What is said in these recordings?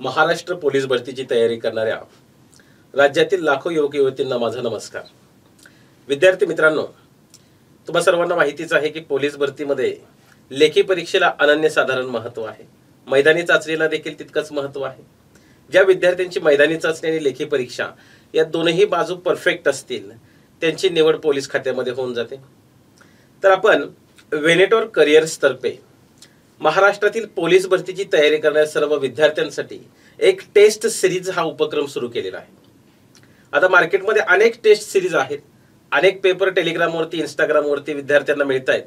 Maharashtra police भरतीची तयारी करणाऱ्या राज्यातील लाखो युवक युवतींना माझा नमस्कार। विद्यार्थी मित्रांनो, तुम्हा सर्वांना माहितीच आहे की पोलीस भरतीमध्ये लेखी परीक्षेला अनन्यसाधारण महत्त्व आहे। मैदानी चाचणीला देखील तितकंच महत्त्व आहे। ज्या विद्यार्थ्यांची मैदानी चाचणी आणि लेखी परीक्षा या दोनही बाजू परफेक्ट असतील त्यांची निवड पोलीस खात्यामध्ये होऊन जाते। तर आपण वेनेटोर करिअर्स तर्फे महाराष्ट्रातील पोलीस भरतीची तयारी करणाऱ्या सर्व विद्यार्थ्यांसाठी एक टेस्ट सिरीज हा उपक्रम सुरू केलेला आहे। आता मार्केटमध्ये अनेक टेस्ट सिरीज आहेत, अनेक पेपर टेलिग्रामवरती इंस्टाग्रामवरती विद्यार्थ्यांना मिळत आहेत,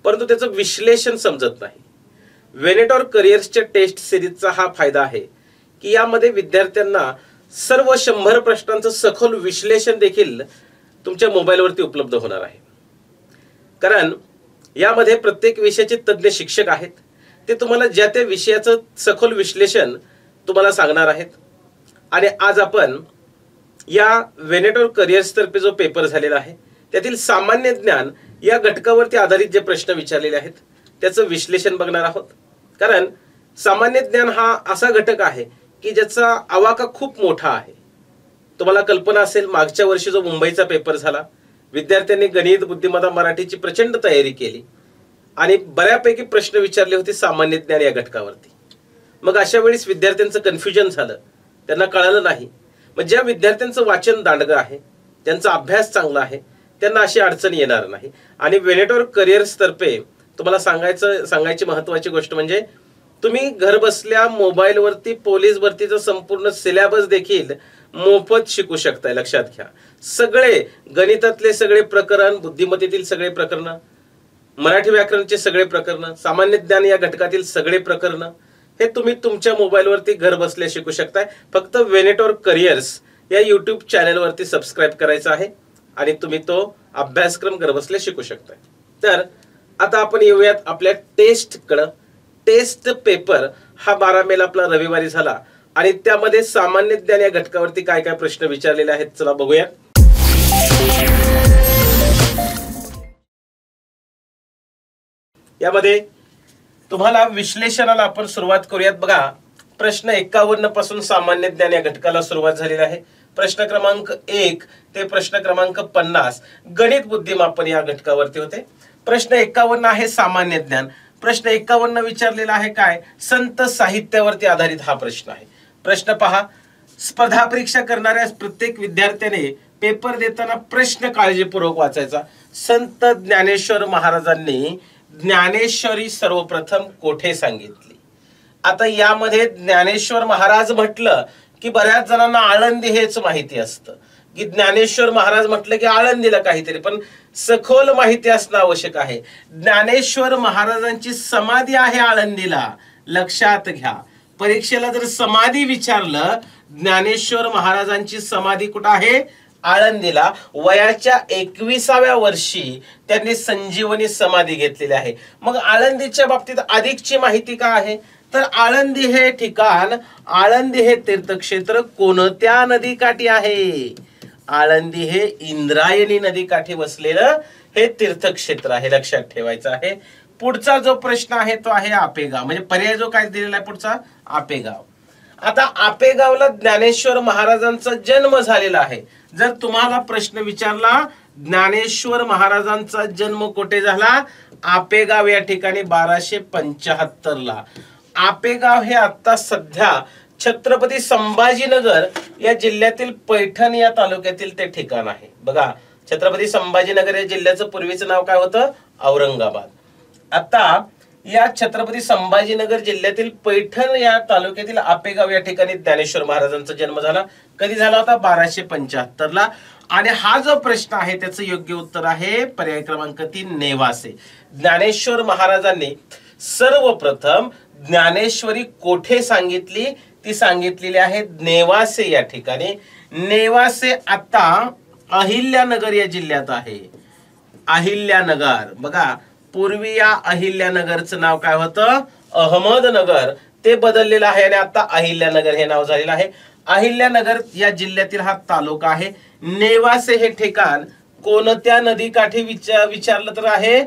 परंतु त्याचं विश्लेषण समजत नाही। वेनेटोर करिअर्सच्या टेस्ट सिरीजचा हा फायदा आहे की यामध्ये विद्यार्थ्यांना सर्व 100 प्रश्नांचं सखोल विश्लेषण देखील तुमच्या मोबाईलवरती उपलब्ध होणार आहे। कारण यामध्ये प्रत्येक विषयाचे तज्ञ शिक्षक आहेत, ते तुम्हाला ज्या त्या विषयाचं सखोल विश्लेषण तुम्हाला सांगणार आहेत। आणि आज आपण या वेनेटोर करिअर्स तर्फे जो पेपर झालेला आहे त्यातील सामान्य ज्ञान या घटकावरती आधारित जे प्रश्न विचारलेले आहेत त्याचं विश्लेषण बघणार आहोत। कारण सामान्य ज्ञान हा असा घटक आहे की ज्याचा आवाका खूप मोठा आहे। तुम्हाला कल्पना असेल, मागच्या वर्षी जो मुंबईचा पेपर झाला, विद्यार्थ्यांनी गणित, बुद्धिमत्ता, मराठीची प्रचंड तयारी केली आणि बऱ्यापैकी प्रश्न विचारले होते सामान्य ज्ञान या घटकावरती। मग अशा वेळेस विद्यार्थ्यांचं कन्फ्युजन झालं, त्यांना कळालं नाही। मग ज्या विद्यार्थ्यांचं वाचन दांडगं आहे, त्यांचा अभ्यास चांगला आहे, त्यांना अशी अडचण येणार नाही। आणि वेनेटोर करिअर्स तर्फे तुम्हाला सांगायची महत्त्वाची गोष्ट म्हणजे तुम्ही घर बसल्या मोबाईलवरती पोलीस भरतीचा संपूर्ण सिलेबस देखील मोफत शिकू शकताय। लक्षात घ्या, सगळे गणितातले सगळे प्रकरण, बुद्धिमत्तेतील सगळे प्रकरण, मराठी व्याकरणचे सगळे प्रकरण, सामान्य ज्ञान या घटकातील सगळे प्रकरण हे तुम्ही तुमच्या मोबाईलवरती घर बसल्या शिकू शकताय। फक्त वेनेटोर करिअर्स या YouTube चॅनलवरती सबस्क्राईब करायचं आहे आणि तुम्ही तो अभ्यासक्रम घर बसल्या शिकू शकताय। तर आता आपण येऊयात आपल्या टेस्टकडे। टेस्ट पेपर हा 12 मेला आपला रविवारी झाला आणि त्यामध्ये सामान्य ज्ञान या घटकावरती काय काय प्रश्न विचारलेले आहेत चला बघूया। यामध्ये तुम्हाला विश्लेषणाला आपण सुरुवात करूयात। बघा, प्रश्न 51 पासून सामान्य ज्ञान या घटकाला सुरुवात झालेली आहे। प्रश्न क्रमांक 1 ते प्रश्न क्रमांक 50 गणित बुद्धिमापन या घटकावरती होते। प्रश्न 51 आहे सामान्य ज्ञान। प्रश्न 51 विचारलेला आहे काय, संत साहित्यावरती आधारित हा प्रश्न आहे। प्रश्न पहा, स्पर्धा परीक्षा करणाऱ्या प्रत्येक विद्यार्थ्याने पेपर देताना प्रश्न काळजीपूर्वक वाचायचा। संत ज्ञानेश्वर महाराजांनी ज्ञानेश्वरी सर्वप्रथम कोठे सांगितली? आता यामध्ये ज्ञानेश्वर महाराज म्हटलं की बऱ्याच जणांना आळंदी हेच माहिती असतं की ज्ञानेश्वर महाराज म्हटलं की आळंदीला काहीतरी, पण सखोल माहिती असणं आवश्यक आहे। ज्ञानेश्वर महाराजांची समाधी आहे आळंदीला। लक्षात घ्या, परीक्षेला जर समाधी विचारलं, ज्ञानेश्वर महाराजांची समाधी कुठं आहे? आळंदीला। वयाच्या 21व्या वर्षी त्यांनी संजीवनी समाधी घेतलेली आहे। मग आळंदीच्या बाबतीत अधिकची माहिती काय आहे तर आळंदी हे ठिकाण, आळंदी हे तीर्थक्षेत्र कोणत्या नदीकाठी आहे? आळंदी हे इंद्रायणी नदीकाठी वसलेलं हे तीर्थक्षेत्र आहे। लक्षात ठेवायचं आहे। पुढचा जो प्रश्न आहे तो आहे आपेगाव, म्हणजे पर्याय जो काय दिलेला आहे पुढचा आपेगाव। आता आपेगावला ज्ञानेश्वर महाराजांचा जन्म झालेला आहे। जर तुम्हाला प्रश्न विचारला ज्ञानेश्वर महाराजांचा जन्म कुठे झाला? आपेगाव या ठिकाणी 1275 ला। आपेगाव हे आता सध्या छत्रपती संभाजीनगर या जिल्ह्यातील पैठण या तालुक्यातील ते ठिकाण आहे। बघा, छत्रपती संभाजीनगर या जिल्ह्याचं पूर्वीचं नाव काय होतं? औरंगाबाद। आता या छत्रपती संभाजीनगर जिल्ह्यातील पैठण या तालुक्यातील आपेगाव या ठिकाणी ज्ञानेश्वर महाराजांचा जन्म झाला। कधी झाला होता? 1275 ला। आणि हा जो प्रश्न आहे त्याचं योग्य उत्तर आहे पर्याय क्रमांक 3 नेवासे। ज्ञानेश्वर महाराजांनी सर्वप्रथम ज्ञानेश्वरी कोठे सांगितली? ती सांगितलेली आहे नेवासे या ठिकाणी। नेवासे आता अहिल्यानगर या जिल्ह्यात आहे। अहिल्यानगर, बघा पूर्वी या अहिल्यानगरचं नाव काय होतं? अहमदनगर। ते बदललेलं आहे आणि आता अहिल्यानगर हे नाव झालेलं आहे। अहिल्यानगर या जिल्ह्यातील हा तालुका आहे। नेवासे हे ठिकाण कोणत्या नदीकाठी विचारलं तर आहे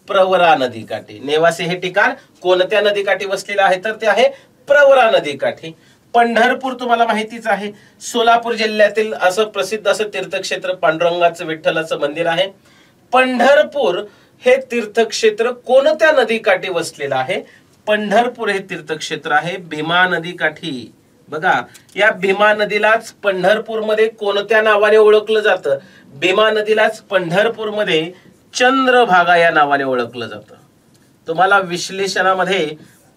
प्रवरा नदीकाठी। नेवासे हे ठिकाण कोणत्या नदीकाठी वसलेलं आहे तर ते आहे प्रवरा नदीकाठी। पंढरपूर तुम्हाला माहितीच आहे, सोलापूर जिल्ह्यातील असं प्रसिद्ध असं तीर्थक्षेत्र पांडुरंगाचं विठ्ठलाचं मंदिर आहे. पंढरपूर हे तीर्थक्षेत्र कोणत्या नदीकाठी वसलेलं आहे? पंढरपूर हे तीर्थक्षेत्र आहे भीमा नदीकाठी. बघा, या भीमा नदीलाच पंढरपूरमध्ये कोणत्या नावाने ओळखलं जातं? भीमा नदीलाच पंढरपूरमध्ये चंद्रभागा या नावाने ओळखलं जातं. तुम्हाला विश्लेषणामध्ये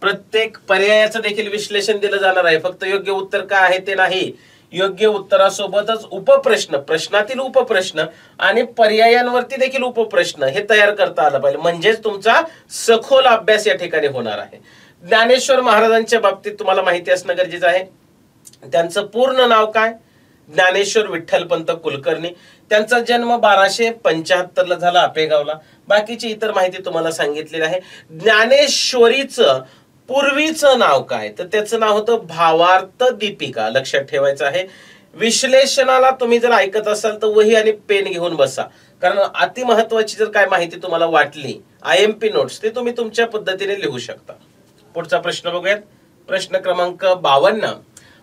प्रत्येक पर्यायाचं देखील विश्लेषण दिलं जाणार आहे. फक्त योग्य उत्तर काय आहे ते नाही, योग्य उत्तरासोबतच उपप्रश्न, प्रश्नातील उपप्रश्न आणि पर्यायांवरती देखील उपप्रश्न हे तयार करता आलं पाहिजे. म्हणजेच तुमचा सखोल अभ्यास या ठिकाणी होणार आहे. ज्ञानेश्वर महाराजांच्या बाबतीत तुम्हाला माहिती असणं गरजेचं आहे. त्यांचं पूर्ण नाव काय? ज्ञानेश्वर विठ्ठलपंत कुलकर्णी. त्यांचा जन्म 1275 ला झाला आपेगावला. बाकीची इतर माहिती तुम्हाला सांगितलेली आहे. ज्ञानेश्वरीचं पूर्वीचं नाव काय? तर त्याचं नाव होतं भावार्थ दीपिका. लक्षात ठेवायचं आहे. विश्लेषणाला तुम्ही जर ऐकत असाल तर वही आणि पेन घेऊन बसा, कारण अति महत्वाची जर काय माहिती तुम्हाला वाटली, IMP नोट्स, ते तुम्ही तुमच्या पद्धतीने लिहू शकता. पुढचा प्रश्न बघूयात. प्रश्न क्रमांक 52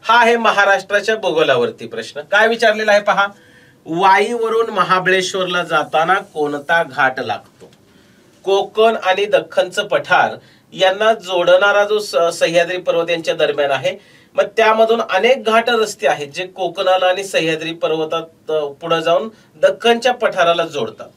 हा आहे महाराष्ट्राच्या भूगोलावरती प्रश्न. काय विचारलेला आहे पहा. वाईवरून महाबळेश्वरला जाताना कोणता घाट लागतो? कोकण आणि दख्खनचं पठार यांना जोडणारा जो सह्याद्री पर्वत यांच्या दरम्यान आहे. मग त्यामधून अनेक घाट रस्ते आहेत जे कोकणाला आणि सह्याद्री पर्वतात पुढे जाऊन दख्खनच्या पठाराला जोडतात.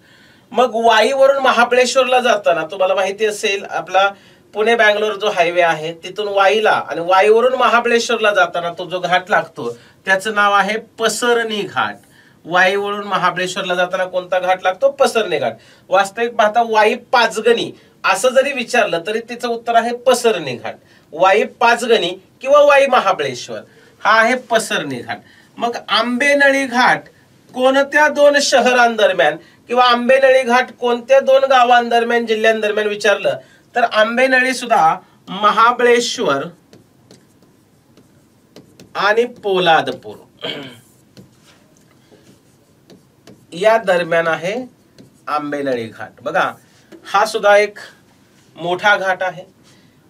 मग वाईवरून महाबळेश्वरला जाताना तुम्हाला माहिती असेल आपला पुणे बँगलोर जो हायवे आहे तिथून वाईला आणि वाईवरून महाबळेश्वरला जाताना तो जो घाट लागतो त्याचं नाव आहे पसरणी घाट. वाईवरून महाबळेश्वरला जाताना कोणता घाट लागतो? पसरणी घाट. वास्तविक पाहता वाई पाचगणी असं जरी विचारलं तरी तिचं उत्तर आहे पसरणी घाट. वाई पाचगणी किंवा वाई महाबळेश्वर हा आहे पसरणी घाट. मग आंबेनळी घाट कोणत्या दोन शहरांदरम्यान किंवा आंबेनळी घाट कोणत्या दोन गावांदरम्यान, जिल्ह्यांदरम्यान विचारलं तर आंबेनळी सुद्धा महाबळेश्वर आणि पोलादपूर या दरम्यान आहे आंबेनळी घाट. बघा, हा सुद्धा एक मोठा घाट आहे.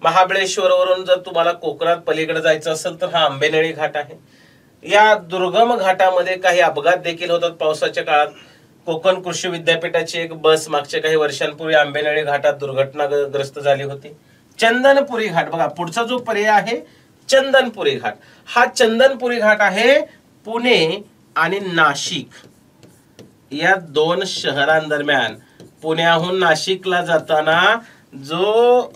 महाबळेश्वरवरून जर तुम्हाला कोकणात पलीकडे जायचं असेल तर हा आंबेनळी घाट आहे. या दुर्गम घाटामध्ये काही अपघात देखील होतात पावसाच्या काळात. कोकण कृषी विद्यापीठाची एक बस मागच्या काही वर्षांपूर्वी आंबेनळी घाटात दुर्घटनाग्रस्त झाली होती. चंदनपुरी घाट, बघा पुढचा जो पर्याय आहे चंदनपुरी घाट, हा चंदनपुरी घाट आहे पुणे आणि नाशिक या दोन शहरांदरम्यान. पुण्याहून नाशिकला जाताना जो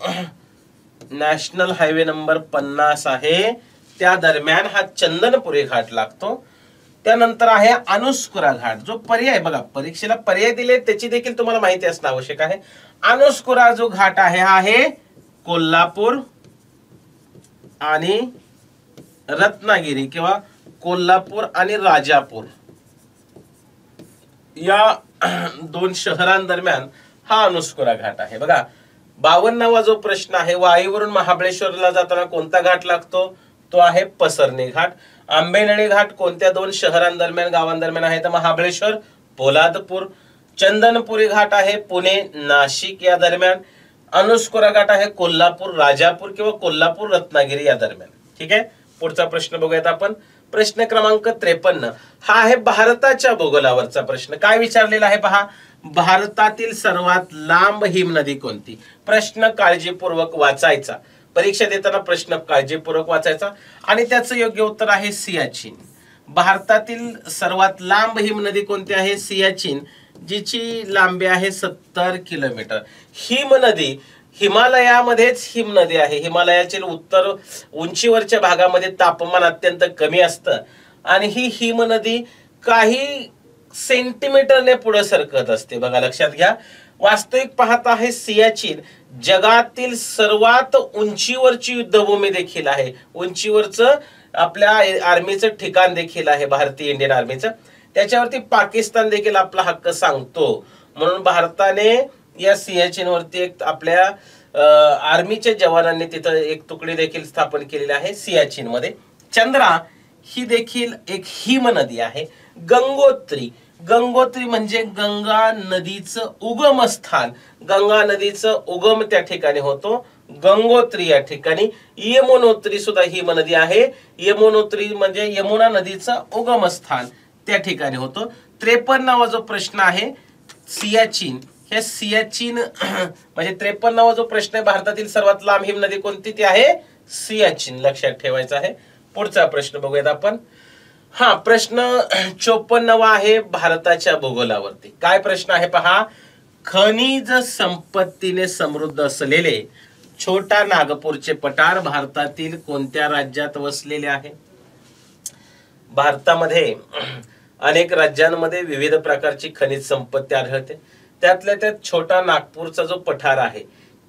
नॅशनल हायवे नंबर 50 आहे त्या दरम्यान हा चंदनपुरी घाट लागतो. त्यानंतर आहे अनुस्कुरा घाट, जो पर्याय, बघा परीक्षेला पर्याय दिले त्याची देखील तुम्हाला माहिती असणं आवश्यक आहे. अनुस्कुरा जो घाट आहे हा आहे कोल्हापूर आणि रत्नागिरी किंवा कोल्हापूर आणि राजापूर या दोन शहरांदरम्यान हा अनुस्कुरा घाट आहे. बघा 52वा जो प्रश्न आहे, वाईवरून महाबळेश्वरला जाताना कोणता घाट लागतो? तो आहे पसरणी घाट. आंबेनळी घाट कोणत्या दोन शहरांदरम्यान, गावांदरम्यान आहे तर महाबळेश्वर पोलादपूर. चंदनपुरी घाट आहे पुणे नाशिक या दरम्यान. अनुस्कुरा घाट आहे कोल्हापूर राजापूर किंवा कोल्हापूर रत्नागिरी या दरम्यान. ठीक आहे, पुढचा प्रश्न बघूयात आपण. प्रश्न क्रमांक 53 हा आहे भारताच्या भूगोलावरचा प्रश्न. काय विचारलेला आहे पहा. भारतातील सर्वात लांब हिमनदी कोणती? प्रश्न काळजीपूर्वक वाचायचा. परीक्षा देताना प्रश्न काळजीपूर्वक वाचायचा आणि त्याचं योग्य उत्तर आहे सियाचीन. भारतातील सर्वात लांब हिमनदी कोणती आहे? सियाचीन, जिची लांबी आहे 70 किलोमीटर. हिमनदी हिमालयामध्येच हिमनदी आहे. हिमालयाच्या उत्तर उंचीवरच्या भागामध्ये तापमान अत्यंत कमी असतं आणि ही हिमनदी काही सेंटीमीटरने पुढे सरकत असते. बघा लक्षात घ्या. वास्तविक पाहता आहे सियाचीन जगातील सर्वात उंचीवरची युद्धभूमी देखील आहे. उंचीवरचं आपल्या आर्मीचं ठिकाण देखील आहे, भारतीय इंडियन आर्मीचं. त्याच्यावरती पाकिस्तान देखील आपला हक्क सांगतो. म्हणून भारताने या सियाचीन वरती एक आपल्या आर्मीच्या जवानांनी तिथं एक तुकडी देखील स्थापन केलेली आहे सियाचीन मध्ये. चंद्रा ही देखील एक हिमनदी आहे. गंगोत्री, गंगोत्री म्हणजे गंगा नदीचं उगम स्थान. गंगा नदीचं उगम त्या ठिकाणी होतो गंगोत्री या ठिकाणी. यमुनोत्री सुद्धा ही नदी आहे. यमुनोत्री म्हणजे यमुना नदीचं उगम स्थान त्या ठिकाणी होतं. 53वा जो प्रश्न आहे सियाचीन. हे सियाचीन म्हणजे 53वा जो प्रश्न आहे, भारतातील सर्वात लांब हिम नदी कोणती, ती आहे सियाचीन. लक्षात ठेवायचं आहे. पुढचा प्रश्न बघूयात आपण. हा प्रश्न 54वा आहे भारताच्या भूगोलावरती. काय प्रश्न आहे पहा. खनिज संपत्तीने समृद्ध असलेले छोटा नागपूरचे पठार भारतातील कोणत्या राज्यात वसलेले आहे. भारतामध्ये अनेक राज्यांमध्ये विविध प्रकारची खनिज संपत्ती आढळते. त्यातल्या त्यात छोटा नागपूरचा जो पठार आहे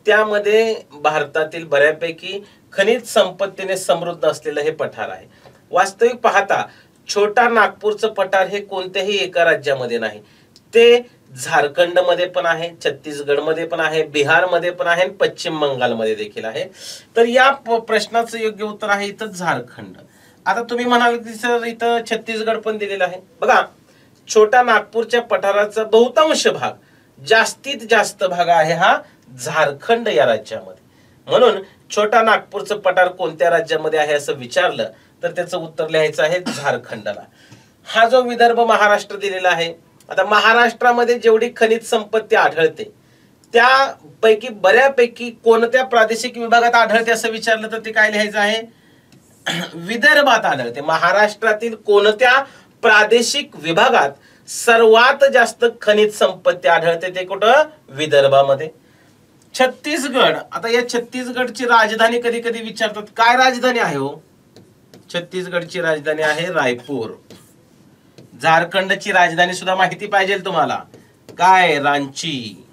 त्यामध्ये भारतातील बऱ्यापैकी खनिज संपत्तीने समृद्ध असलेलं हे पठार आहे. वास्तविक पाहता छोटा नागपूरचं पठार हे कोणत्याही एका राज्यामध्ये नाही. ते झारखंड मध्ये पण आहे, छत्तीसगड मध्ये पण आहे, बिहार मध्ये पण आहे, पश्चिम बंगाल मध्ये देखील आहे. तर या प्रश्नाचं योग्य उत्तर आहे इथं झारखंड. आता तुम्ही म्हणाल की सर इथं छत्तीसगड पण दिलेला आहे. बघा छोटा नागपूरच्या पठाराचा बहुतांश भाग, जास्तीत जास्त भाग आहे हा झारखंड या राज्यामध्ये. म्हणून छोटा नागपूरचं पठार कोणत्या राज्यामध्ये आहे असं विचारलं तर त्याचं उत्तर लिहायचं आहे झारखंडला. हा जो विदर्भ महाराष्ट्र दिलेला आहे, आता महाराष्ट्रामध्ये जेवढी खनिज संपत्ती आढळते त्यापैकी बऱ्यापैकी कोणत्या प्रादेशिक विभागात आढळते असं विचारलं तर ते काय लिहायचं आहे, विदर्भात आढळते. महाराष्ट्रातील कोणत्या प्रादेशिक विभागात सर्वात जास्त खनिज संपत्ती आढळते ते कुठं, विदर्भामध्ये. छत्तीसगड, आता या छत्तीसगडची राजधानी कधी कधी विचारतात. काय राजधानी आहे हो, छत्तीसगडची राजधानी आहे रायपूर. झारखंडची राजधानी सुद्धा माहिती पाहिजे तुम्हाला, काय, रांची.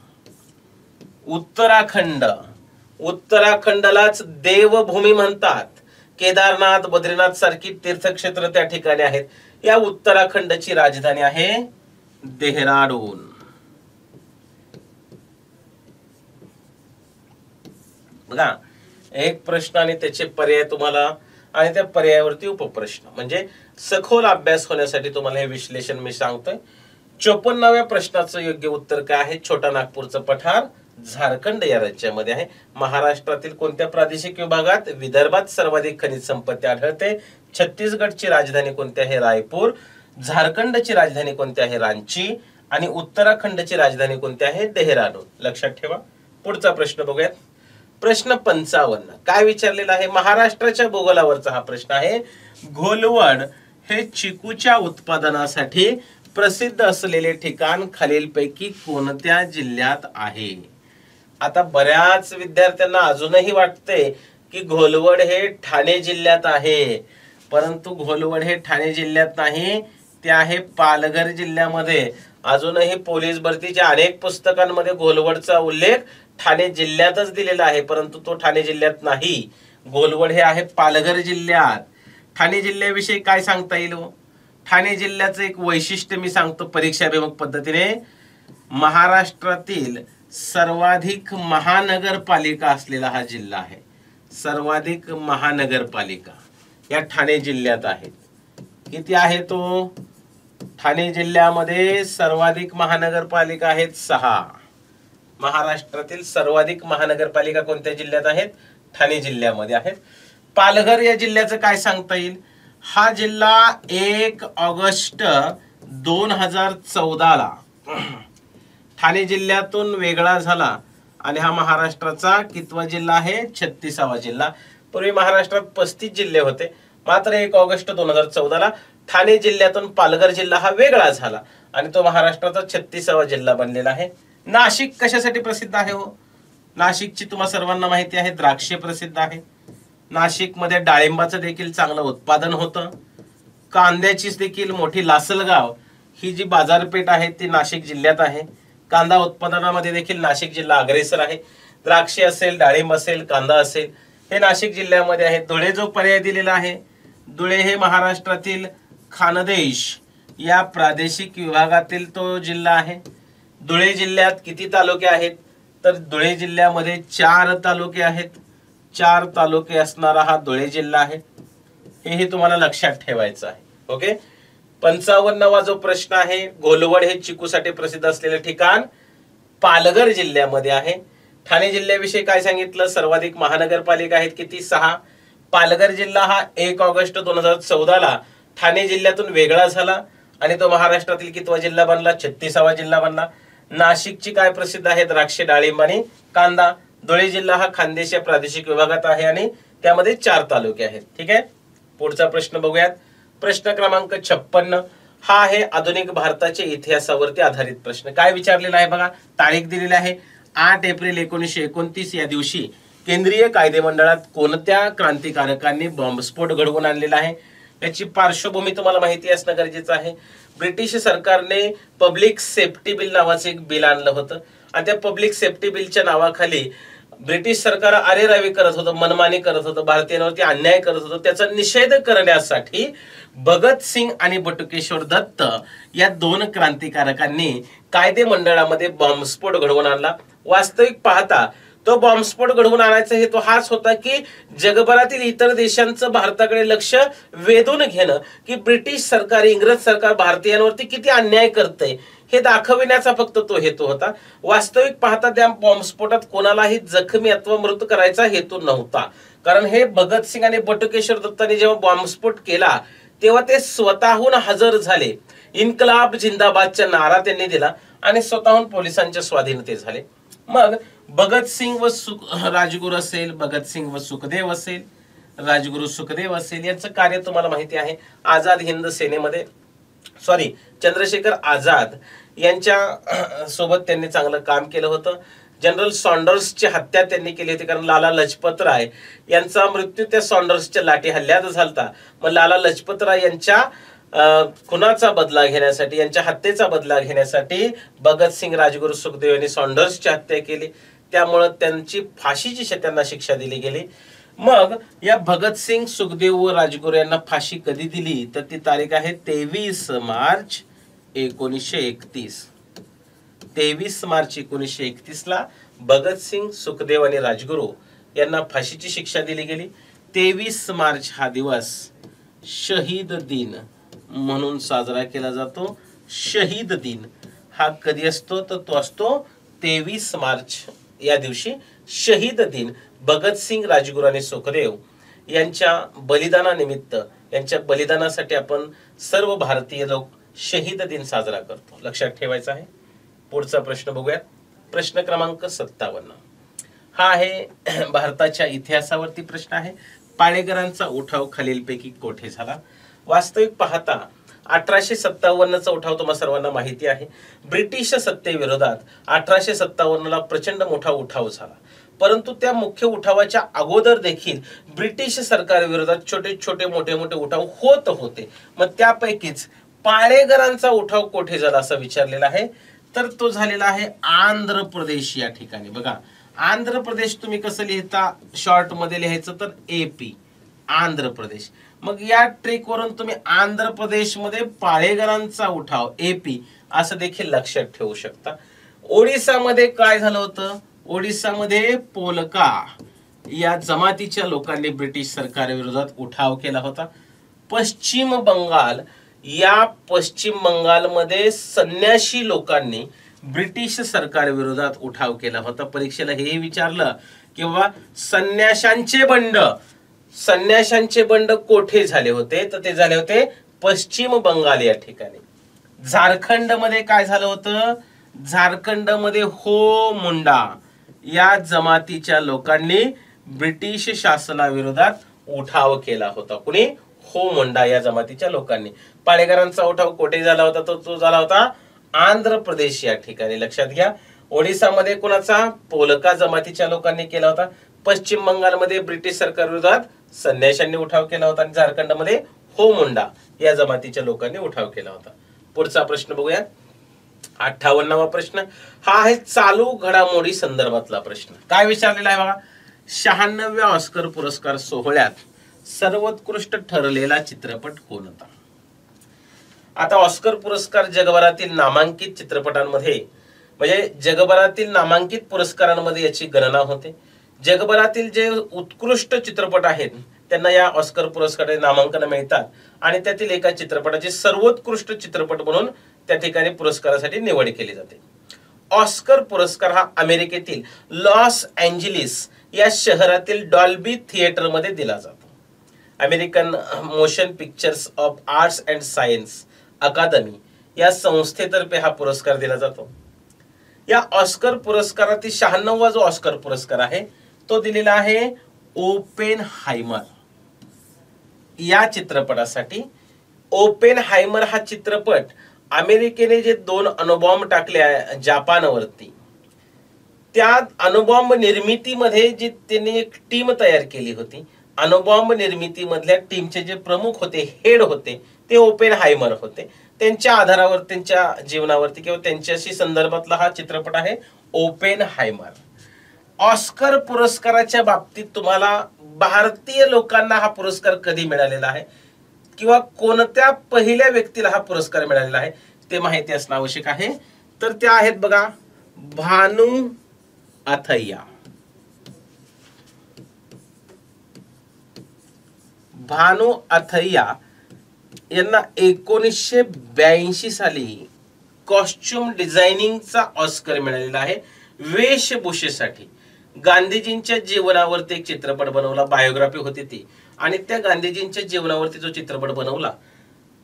उत्तराखंड, उत्तराखंडलाच देवभूमी म्हणतात. केदारनाथ, बद्रीनाथ सारखी तीर्थक्षेत्र त्या ठिकाणी आहेत. या उत्तराखंडची राजधानी आहे देहराडून. बघा एक प्रश्न आणि त्याचे पर्याय तुम्हाला, आणि त्या पर्यायावरती उपप्रश्न, म्हणजे सखोल अभ्यास होण्यासाठी तुम्हाला हे विश्लेषण मी सांगतोय. 54व्या प्रश्नाचं योग्य उत्तर काय आहे, छोटा नागपूरचं पठार झारखंड या राज्यामध्ये आहे. महाराष्ट्रातील कोणत्या प्रादेशिक विभागात, विदर्भात सर्वाधिक खनिज संपत्ती आढळते. छत्तीसगडची राजधानी कोणती आहे, रायपूर. झारखंडची राजधानी कोणती आहे, रांची. आणि उत्तराखंडची राजधानी कोणती आहे, देहराडून. लक्षात ठेवा. पुढचा प्रश्न बघूयात. प्रश्न 55 काय विचारलेला आहे, महाराष्ट्राच्या भूगोलावरचा हा प्रश्न आहे. घोलवड हे चिकूच्या उत्पादनासाठी प्रसिद्ध असलेले ठिकाण खालीलपैकी कोणत्या जिल्ह्यात आहे. आता बऱ्याच विद्यार्थ्यांना अजूनही वाटते की घोलवड हे ठाणे जिल्ह्यात आहे, परंतु घोलवड हे ठाणे जिल्ह्यात नाही, ते आहे पालघर जिल्ह्यामध्ये. अजूनही पोलीस भरतीच्या अनेक पुस्तकांमध्ये घोलवडचा उल्लेख ठाणे जिल्ह्यातच दिलेला आहे, परंतु तो ठाणे जिल्ह्यात नाही. घोलवड हे आहे पालघर जिल्ह्यात. ठाणे जिल्ह्याविषयी काय सांगता येईल, ठाणे जिल्ह्याचं एक वैशिष्ट्य मी सांगतो परीक्षाभिमुख पद्धतीने. महाराष्ट्रातील सर्वाधिक महानगरपालिका असलेला हा जिल्हा आहे. सर्वाधिक महानगरपालिका या ठाणे जिल्ह्यात आहेत. किती आहे तो, ठाणे जिल्ह्यामध्ये सर्वाधिक महानगरपालिका आहेत 6. महाराष्ट्रातील सर्वाधिक महानगरपालिका कोणत्या जिल्ह्यात आहेत, ठाणे जिल्ह्यामध्ये आहेत. पालघर या जिल्ह्याचं काय सांगता येईल, हा जिल्हा 1 ऑगस्ट 2014 ठाणे जिल्ह्यातून वेगळा झाला आणि हा महाराष्ट्राचा कितवा जिल्हा आहे, 36वा जिल्हा. पूर्वी महाराष्ट्रात 35 जिल्हे होते, मात्र 1 ऑगस्ट 2014 ठाणे जिल्ह्यातून पालघर जिल्हा हा वेगळा झाला आणि तो महाराष्ट्राचा 36वा जिल्हा बनलेला आहे. नाशिक कशासाठी प्रसिद्ध आहे हो, नाशिकची तुम्हा सर्वांना माहिती आहे, द्राक्षे प्रसिद्ध आहे. नाशिकमध्ये डाळिंबाचं देखील चांगलं उत्पादन होतं. कांद्याची देखील मोठी लासलगाव ही जी बाजारपेठ आहे ती नाशिक जिल्ह्यात आहे. कांदा उत्पादनामध्ये देखील नाशिक जिल्हा अग्रेसर आहे. द्राक्षे असेल, डाळिंब असेल, कांदा असेल, हे नाशिक जिल्ह्यामध्ये आहे. धुळे जो पर्याय दिलेला आहे, धुळे हे महाराष्ट्रातील खानदेश या प्रादेशिक विभागातील तो जिल्हा आहे. धुळे जिल्ह्यात किती तालुके आहेत, तर धुळे जिल्ह्यामध्ये 4 तालुके आहेत. 4 तालुके असणारा हा धुळे जिल्हा आहे. हेही तुम्हाला लक्षात ठेवायचं आहे. ओके. 55वा जो प्रश्न आहे, घोलवड हे चिकूसाठी प्रसिद्ध असलेले ठिकाण पालघर जिल्ह्यामध्ये आहे. ठाणे जिल्ह्याविषयी काय सांगितलं, सर्वाधिक महानगरपालिका आहेत किती, 6. पालघर जिल्हा हा 1 ऑगस्ट 2014 ठाणे जिल्ह्यातून वेगळा झाला आणि तो महाराष्ट्रातील कितवा जिल्हा बनला, 36वा जिल्हा बनला. नाशिकची काय प्रसिद्ध आहे, द्राक्षे, डाळिंब आणि कांदा. धुळे जिल्हा हा खानदेश या प्रादेशिक विभागात आहे आणि त्यामध्ये 4 तालुके आहेत. ठीक आहे, पुढचा प्रश्न बघूयात. प्रश्न क्रमांक 56 हा आहे आधुनिक भारताच्या इतिहासावरती आधारित प्रश्न. काय विचारलेला आहे बघा, तारीख दिलेली आहे 8 एप्रिल 1929 या दिवशी केंद्रीय कायदेमंडळात कोणत्या क्रांतिकारकांनी बॉम्बस्फोट घडवून आणलेला आहे. याची पार्श्वभूमी तुम्हाला माहिती असणं गरजेचं आहे. ब्रिटिश सरकारने पब्लिक सेफ्टी बिल नावाचं एक बिल आणलं होतं आणि त्या पब्लिक सेफ्टी बिलच्या नावाखाली ब्रिटिश सरकार अरेरावी करत होतं, मनमानी करत होतं, भारतीयांवरती अन्याय करत होतं. त्याचा निषेध करण्यासाठी भगत सिंग आणि बटुकेश्वर दत्त या 2 क्रांतिकारकांनी कायदे मंडळामध्ये बॉम्बस्फोट घडवून आणला. वास्तविक पाहता तो बॉम्बस्फोट घडवून आणायचा हेतू हाच होता की जगभरातील इतर देशांचं भारताकडे लक्ष वेधून घेणं, की ब्रिटिश सरकार, इंग्रज सरकार भारतीयांवरती किती अन्याय करतंय हे दाखविण्याचा फक्त तो हेतू होता. वास्तविक पाहता त्या बॉम्बस्फोटात कोणालाही जखमी अथवा मृत करायचा हेतू नव्हता. कारण हे भगतसिंग आणि बटुकेश्वर दत्तांनी जेव्हा बॉम्बस्फोट केला तेव्हा ते स्वतःहून हजर झाले. इन्कलाब जिंदाबादचा नारा त्यांनी दिला आणि स्वतःहून पोलिसांच्या स्वाधीनते झाले. मग भगतसिंग व राजगुरू असेल, भगतसिंग व सुखदेव असेल, राजगुरू सुखदेव असेल, यांचं कार्य तुम्हाला माहिती आहे. आझाद हिंद सेनेमध्ये चंद्रशेखर आझाद यांच्या सोबत त्यांनी चांगलं काम केलं होतं. जनरल सॉन्डर्सची हत्या त्यांनी केली होती, कारण लाला लजपत राय यांचा मृत्यू त्या सॉन्डर्सच्या लाठी हल्ल्यात झालता. मग लाला लजपत राय यांच्या खुनाचा बदला घेण्यासाठी, यांच्या हत्येचा बदला घेण्यासाठी भगतसिंग, राजगुरू सुखदेव यांनी सॉन्डर्सची हत्या केली. त्यामुळे त्यांची फाशीची त्यांना शिक्षा दिली गेली. मग या भगतसिंग, सुखदेव व राजगुरू यांना फाशी कधी दिली तर ती तारीख आहे 23 मार्च 1931. 23 मार्च 1931 ला भगतसिंग, सुखदेव आणि राजगुरू यांना फाशीची शिक्षा दिली गेली. 23 मार्च हा दिवस शहीद दिन म्हणून साजरा केला जातो. शहीद दिन हा कधी असतो तर तो असतो 23 मार्च या दिवशी. शहीद दिन भगतसिंग, राजगुरू आणि सुखदेव यांच्या बलिदानानिमित्त, यांच्या बलिदानासाठी आपण सर्व भारतीय लोक शहीद दिन साजरा करतो, लक्षात ठेवायचं आहे. पुढचा प्रश्न बघूयात. प्रश्न क्रमांक 57 हा आहे भारताच्या इतिहासावरती प्रश्न आहे. पाळेकरांचा उठाव खालीलपैकी कोठे झाला. वास्तविक पाहता 1857 चा उठाव तुम्हाला सर्वांना माहिती आहे. ब्रिटिश सत्तेविरोधात 1857 ला प्रचंड मोठा उठाव झाला. परंतु त्या मुख्य उठावाच्या अगोदर देखील ब्रिटिश सरकार विरोधात छोटे छोटे मोठे मोठे उठाव होत होते. मग त्यापैकीच पाळेकरांचा उठाव कोठे झाला असं विचारलेला आहे. तर तो झालेला आहे आंध्र प्रदेश या ठिकाणी. बघा, आंध्र प्रदेश तुम्ही कसं लिहिता, शॉर्ट मध्ये लिहायचं तर AP, आंध्र प्रदेश. मग या ट्रिक वरून तुम्ही आंध्र प्रदेश मध्ये पाळेकरांचा उठाव AP असं देखील लक्षात ठेवू शकता. ओडिसा मध्ये काय झालं होतं, ओडिसामध्ये पोलका या जमातीच्या लोकांनी ब्रिटिश सरकारविरोधात उठाव केला होता. पश्चिम बंगाल, या पश्चिम बंगालमध्ये संन्याशी लोकांनी ब्रिटिश सरकार विरोधात उठाव केला होता. परीक्षेला हे विचारलं की बाबा संन्याशांचे बंड कोठे झाले होते तर ते झाले होते पश्चिम बंगाल या ठिकाणी. झारखंड मध्ये काय झालं होतं, झारखंड मध्ये हो मुंडा या जमातीच्या लोकांनी ब्रिटिश शासनाविरोधात उठाव केला होता. कुणी, हो मुंडा या जमातीच्या लोकांनी. पाळेकरांचा उठाव कोठे झाला होता तर तो झाला होता आंध्र प्रदेश या ठिकाणी, लक्षात घ्या. ओडिसामध्ये कोणाचा, पोलका जमातीच्या लोकांनी केला होता. पश्चिम बंगालमध्ये ब्रिटिश सरकार विरोधात संन्याशांनी उठाव केला होता आणि झारखंडमध्ये हो मुंडा या जमातीच्या लोकांनी उठाव केला होता. पुढचा प्रश्न बघूया. 58वा प्रश्न हा आहे चालू घडामोडी संदर्भातला प्रश्न. काय विचारलेला आहे बघा, 96व्या ऑस्कर पुरस्कार सोहळ्यात सर्वोत्कृष्ट ठरलेला चित्रपट कोणता. आता ऑस्कर पुरस्कार जगभरातील नामांकित चित्रपटांमध्ये, म्हणजे जगभरातील नामांकित पुरस्कारांमध्ये याची गणना होते. जगभरातील जे उत्कृष्ट चित्रपट आहेत त्यांना या ऑस्कर पुरस्काराचे नामांकन मिळतात आणि त्यातील एका चित्रपटाची सर्वोत्कृष्ट चित्रपट म्हणून त्या ठिकाणी पुरस्कारासाठी निवड केली जाते. ऑस्कर पुरस्कार हा अमेरिकेतील लॉस एंजेलिस या शहरातील डॉल्बी थिएटर मध्ये दिला जातो. American motion pictures of arts and science academy या संस्थेतर्फे हा पुरस्कार दिला जातो. या ऑस्कर पुरस्कारातील 96वा जो ऑस्कर पुरस्कार आहे तो दिलेला आहे ओपेनहायमर या चित्रपटासाठी. ओपेनहायमर हा चित्रपट अमेरिकेने जे 2 अणुबॉम्ब टाकले जपानवरती, त्या अणुबॉम्ब निर्मितीमध्ये जी त्यांनी एक टीम तयार केली होती, अणुबॉम्ब निर्मितीमधल्या टीमचे जे प्रमुख होते, हेड होते, ते ओपेनहायमर होते. त्यांच्या आधारावर, त्यांच्या जीवनावरती किंवा त्यांच्याशी संदर्भातला हा चित्रपट आहे ओपेनहायमर. ऑस्कर पुरस्काराच्या बाबतीत तुम्हाला भारतीय लोकांना हा पुरस्कार कधी मिळालेला आहे किंवा कोणत्या पहिल्या व्यक्तीला हा पुरस्कार मिळालेला आहे ते माहिती असणं आवश्यक आहे. तर त्या आहेत बघा, भानू अथय्या. भानू अथय्या यांना 1982 साली कॉस्ट्युम डिझायनिंगचा ऑस्कर मिळालेला आहे वेशभूषेसाठी. गांधीजींच्या जीवनावरती एक चित्रपट बनवला, बायोग्राफी होती ती, आणि त्या गांधीजींच्या जीवनावरती जो चित्रपट बनवला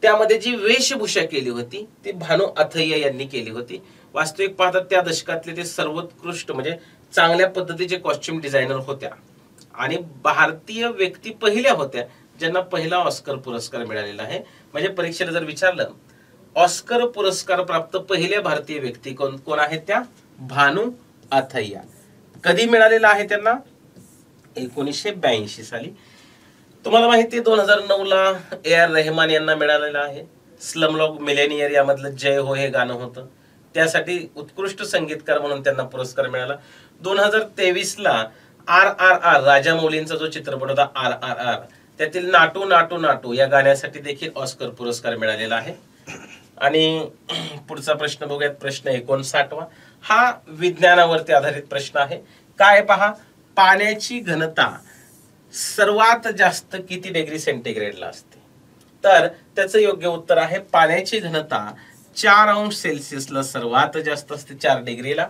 त्यामध्ये जी वेशभूषा केली होती ती भानू अथय्या यांनी केली होती. वास्तविक पाहता त्या दशकातले ते सर्वोत्कृष्ट म्हणजे चांगल्या पद्धतीचे कॉस्ट्युम डिझायनर होत्या आणि भारतीय व्यक्ती पहिल्या होत्या ज्यांना पहिला ऑस्कर पुरस्कार मिळालेला आहे. म्हणजे परीक्षेला जर विचारलं ऑस्कर पुरस्कार प्राप्त पहिल्या भारतीय व्यक्ती कोण आहेत, त्या भानू अथय्या. कधी मिळालेला आहे त्यांना? 1982 साली. तुम्हाला माहिती आहे 2009 ला AR रहमान यांना मिळालेला आहे. स्लमडॉग मिलेनियर यामधलं जय हो हे गाणं होतं, त्यासाठी उत्कृष्ट संगीतकार म्हणून त्यांना पुरस्कार मिळाला. 2023 ला RRR राजामौलींचा जो चित्रपट होता RRR, त्यातील नाटू नाटू नाटू या गाण्यासाठी देखील ऑस्कर पुरस्कार मिळालेला आहे. आणि पुढचा प्रश्न बघूयात, प्रश्न 59वा. हा विज्ञानावरती आधारित प्रश्न आहे. काय पहा, पाण्याची घनता सर्वात जास्त किती डिग्री सेंटीग्रेडला असते? तर त्याचं योग्य उत्तर आहे पाण्याची घनता 4 अंश सेल्सिअसला सर्वात जास्त असते, 4 डिग्रीला.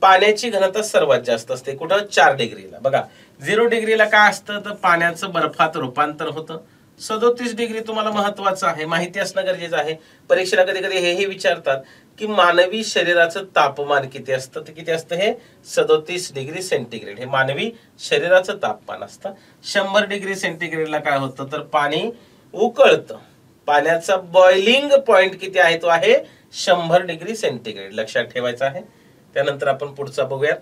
पाण्याची घनता सर्वात जास्त असते कुठं? 4 डिग्रीला. बघा 0 डिग्रीला काय असतं तर पाण्याचं बर्फात रूपांतर होतं. 37 डिग्री तुम्हाला महत्वाचं आहे, माहिती असणं गरजेचं आहे. परीक्षेला कधी कधी हेही विचारतात की मानवी शरीराचं तापमान किती असतं, तर किती असतं हे? 37 डिग्री सेंटीग्रेड हे मानवी शरीराचं तापमान असतं. 100 डिग्री सेंटीग्रेडला काय होतं तर पाणी उकळतं. पाण्याचा बॉइलिंग पॉइंट किती आहे तो आहे 100 डिग्री सेंटीग्रेड, लक्षात ठेवायचं आहे. त्यानंतर आपण पुढचा बघूयात.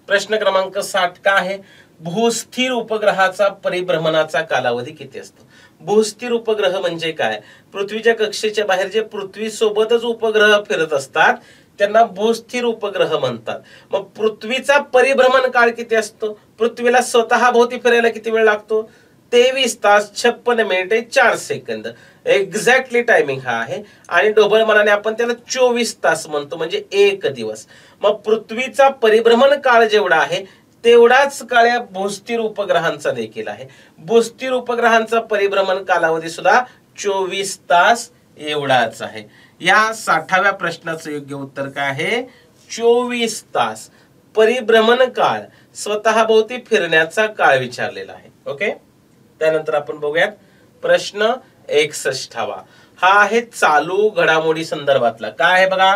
प्रश्न क्रमांक 60 का आहे, भूस्थिर उपग्रहाचा परिभ्रमणाचा कालावधी किती असतो? भूस्थिर उपग्रह म्हणजे काय? पृथ्वीच्या कक्षेच्या बाहेर जे पृथ्वी सोबतच उपग्रह फिरत असतात त्यांना भूस्थिर उपग्रह म्हणतात. मग पृथ्वीचा परिभ्रमण काळ किती असतो? पृथ्वीला स्वतः भोवती फिरायला किती वेळ लागतो? 23 तास 56 मिनिटे 4 सेकंद एक्झॅक्टली टायमिंग हा आहे. आणि ढोबळमानाने आपण त्याला 24 तास म्हणतो, म्हणजे 1 दिवस. मग पृथ्वीचा परिभ्रमण काळ जेवढा आहे तेवढाच काळ या भूस्थिर उपग्रहांचा देखील आहे. भूस्थिर उपग्रहांचा परिभ्रमण कालावधी सुद्धा 24 तास एवढाच आहे. या 60व्या प्रश्नाचं योग्य उत्तर काय आहे? 24 तास परिभ्रमण काळ, स्वतः भोवती फिरण्याचा काळ विचारलेला आहे. ओके. त्यानंतर आपण बघूयात प्रश्न 61वा. हा आहे चालू घडामोडी संदर्भातला. काय आहे बघा,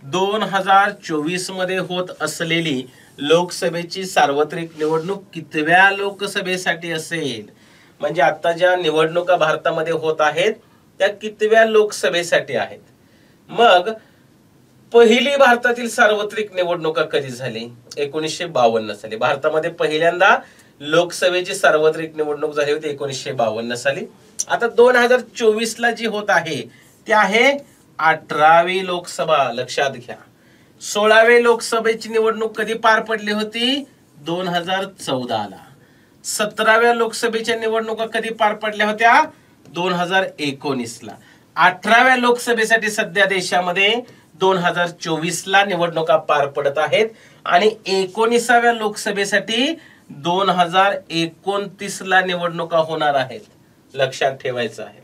2024 मध्ये होत असलेली लोकसभेची सार्वत्रिक निवडणूक कितव्या लोकसभेसाठी असेल? म्हणजे आता ज्या निवडणुका भारतामध्ये होत आहेत त्या कितव्या लोकसभेसाठी आहेत? मग पहिली भारतातील सार्वत्रिक निवडणुका कधी झाली? 1952 साली. भारतामध्ये पहिल्यांदा लोकसभेची सार्वत्रिक निवडणूक झाली होती 1952 साली. आता 2024 ला जी होत आहे ती आहे 18वी लोकसभा, लक्षात घ्या. 16वे लोकसभेची निवडणूक कधी पार पडली होती? 2014 ला. 17व्या लोकसभेच्या निवडणुका कधी पार पडल्या होत्या? 2019 ला. 18व्या लोकसभेसाठी सध्या देशामध्ये 2024 ला निवडणुका पार पडत आहेत आणि 19व्या लोकसभेसाठी 2029 ला निवडणुका होणार आहेत, लक्षात ठेवायचं आहे.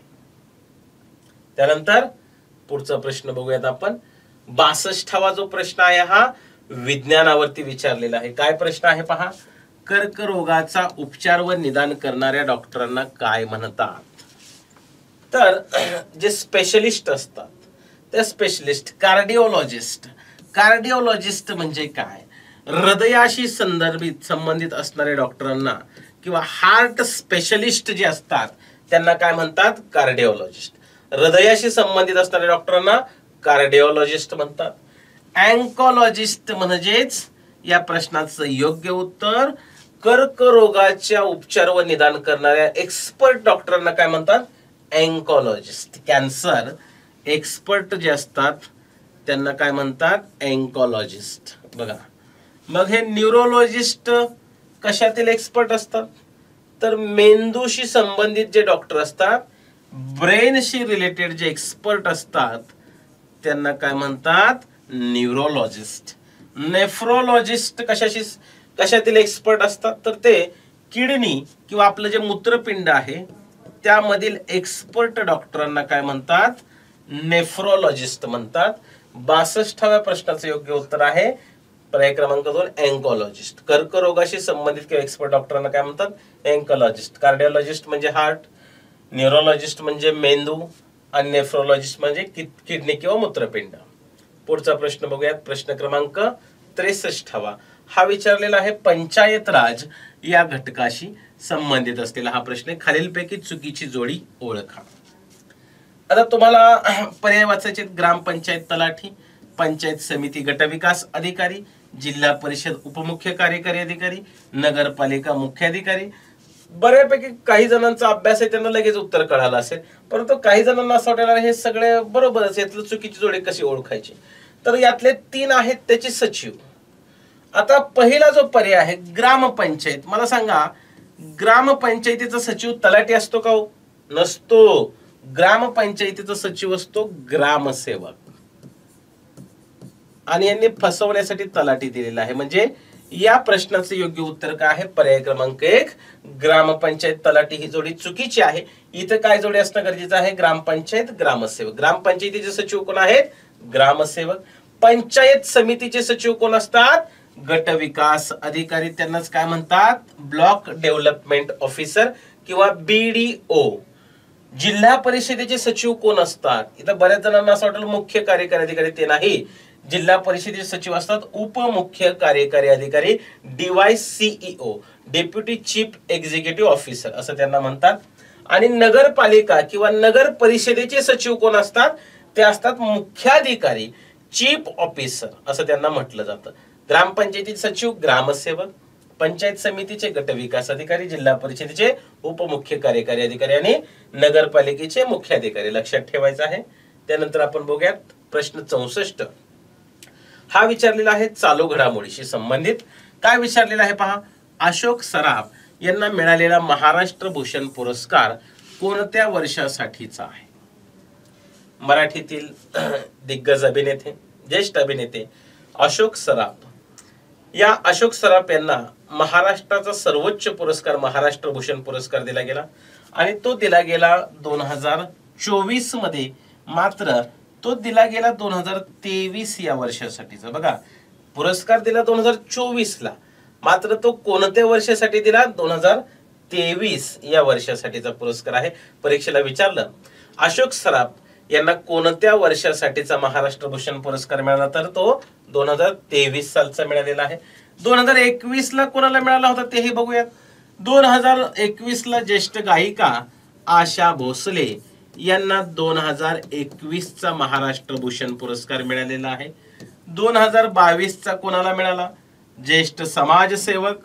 त्यानंतर पुढचा प्रश्न बघूयात आपण. 62वा जो प्रश्न आहे हा विज्ञानावरती विचारलेला आहे. काय प्रश्न आहे पहा, कर्करोगाचा उपचार व निदान करणाऱ्या डॉक्टरांना काय म्हणतात? तर जे स्पेशलिस्ट असतात ते स्पेशलिस्ट कार्डिओलॉजिस्ट म्हणजे काय, हृदयाशी संबंधित असणाऱ्या डॉक्टरांना किंवा हार्ट स्पेशलिस्ट जे असतात त्यांना काय म्हणतात? कार्डिओलॉजिस्ट. हृदयाशी संबंधित असणाऱ्या डॉक्टरांना कार्डिओलॉजिस्ट म्हणतात. अँकोलॉजिस्ट म्हणजेच या प्रश्नाचं योग्य उत्तर कर्करोगाच्या उपचार व निदान करणाऱ्या एक्सपर्ट डॉक्टरांना काय म्हणतात? अँकोलॉजिस्ट. कॅन्सर एक्सपर्ट जे असतात त्यांना काय म्हणतात? अँकोलॉजिस्ट. बघा, मग हे न्यूरोलॉजिस्ट कशातील एक्सपर्ट असतात? तर मेंदूशी संबंधित जे डॉक्टर असतात, ब्रेनशी रिलेटेड जे एक्सपर्ट असतात त्यांना काय म्हणतात? न्यूरोलॉजिस्ट. नेफ्रोलॉजिस्ट कशातील एक्सपर्ट असतात? तर ते किडनी किंवा आपलं जे मूत्रपिंड आहे त्यामधील एक्सपर्ट डॉक्टरांना काय म्हणतात? नेफ्रोलॉजिस्ट म्हणतात. 62व्या प्रश्नाचं योग्य उत्तर आहे पर्याय क्रमांक 2 अँकोलॉजिस्ट. कर्करोगाशी संबंधित किंवा एक्सपर्ट डॉक्टरांना काय म्हणतात? अँकोलॉजिस्ट. कार्डिओलॉजिस्ट म्हणजे हार्ट, न्यूरोलॉजिस्ट म्हणजे मेंदू आणि नेफ्रोलॉजिस्ट म्हणजे किडनी किंवा मूत्रपिंड. पुढचा प्रश्न बघूयात. प्रश्न क्रमांक 63वा हा विचारलेला आहे पंचायत राज या घटकाशी संबंधित असलेला हा प्रश्न. खालीलपैकी चुकीची जोडी ओळखा. आता तुम्हाला पर्याय वाचायचे: ग्रामपंचायत तलाठी, पंचायत समिती गटविकास अधिकारी, जिल्हा परिषद उपमुख्य कार्यकारी अधिकारी, नगरपालिका मुख्याधिकारी. बऱ्यापैकी काही जणांचा अभ्यास आहे त्यांना लगेच उत्तर कळालं असेल, परंतु काही जणांना असं वाटणार हे सगळे बरोबरच, यातलं चुकीची जोडी कशी ओळखायची? तर यातले 3 आहेत त्याचे सचिव. आता पहिला जो पर्याय आहे ग्रामपंचायत, मला सांगा ग्रामपंचायतीचा सचिव तलाठी असतो का? नसतो. ग्रामपंचायतीचा सचिव असतो ग्रामसेवक. आणि यांनी फसवण्यासाठी तलाठी दिलेला आहे. म्हणजे या प्रश्नाचे योग्य उत्तर काय आहे? पर्याय क्रमांक 1 ग्रामपंचायत तलाठी ही जोडी चुकीची आहे. इथं काय जोडी असणं गरजेचं आहे? ग्रामपंचायत ग्रामसेवक. ग्रामपंचायतीचे सचिव कोण आहेत? ग्रामसेवक. पंचायत समितीचे सचिव कोण असतात? गट विकास अधिकारी. त्यांनाच काय म्हणतात? ब्लॉक डेव्हलपमेंट ऑफिसर किंवा BDO. जिल्हा परिषदेचे सचिव कोण असतात? इथं बऱ्याच जणांना असं वाटलं मुख्य कार्यकारी अधिकारी, ते नाही. जिल्हा परिषदेचे सचिव असतात उपमुख्य कार्यकारी अधिकारी, DYCEO, deputy chief executive officer असं त्यांना म्हणतात. आणि नगरपालिका किंवा नगर परिषदेचे सचिव कोण असतात? ते असतात मुख्याधिकारी, चीफ ऑफिसर असं त्यांना म्हटलं जातं. ग्रामपंचायतीचे सचिव ग्रामसेवक, पंचायत समितीचे गट विकास अधिकारी, जिल्हा परिषदेचे उपमुख्य कार्यकारी अधिकारी आणि नगरपालिकेचे मुख्याधिकारी. लक्षात ठेवायचं आहे. त्यानंतर आपण बघूयात प्रश्न 64 हा विचारलेला आहे चालू घडामोडीशी संबंधित. काय विचारलेला आहे पहा, अशोक सराफ यांना मिळालेला महाराष्ट्र भूषण पुरस्कार कोणत्या वर्षासाठीचा आहे? मराठीतील दिग्गज अभिनेते, ज्येष्ठ अभिनेते अशोक सराफ. या अशोक सराफ यांना महाराष्ट्राचा सर्वोच्च पुरस्कार महाराष्ट्र भूषण पुरस्कार दिला गेला आणि तो दिला गेला 2024 मध्ये. मात्र तो दिला गेला 2023 या वर्षासाठीचा. बघा, पुरस्कार दिला 2024 ला, मात्र तो कोणत्या वर्षासाठी दिला? 2023 या वर्षासाठीचा पुरस्कार आहे. परीक्षेला विचारलं अशोक सराफ यांना कोणत्या वर्षासाठीचा महाराष्ट्र भूषण पुरस्कार मिळाला, तर तो 2023 सालचा मिळालेला आहे. 2021 ला कोणाला मिळाला होता तेही बघूयात. 2021 ला ज्येष्ठ गायिका आशा भोसले यांना 2021 चा महाराष्ट्र भूषण पुरस्कार मिळालेला आहे. 2022 चा कोणाला मिळाला? ज्येष्ठ समाजसेवक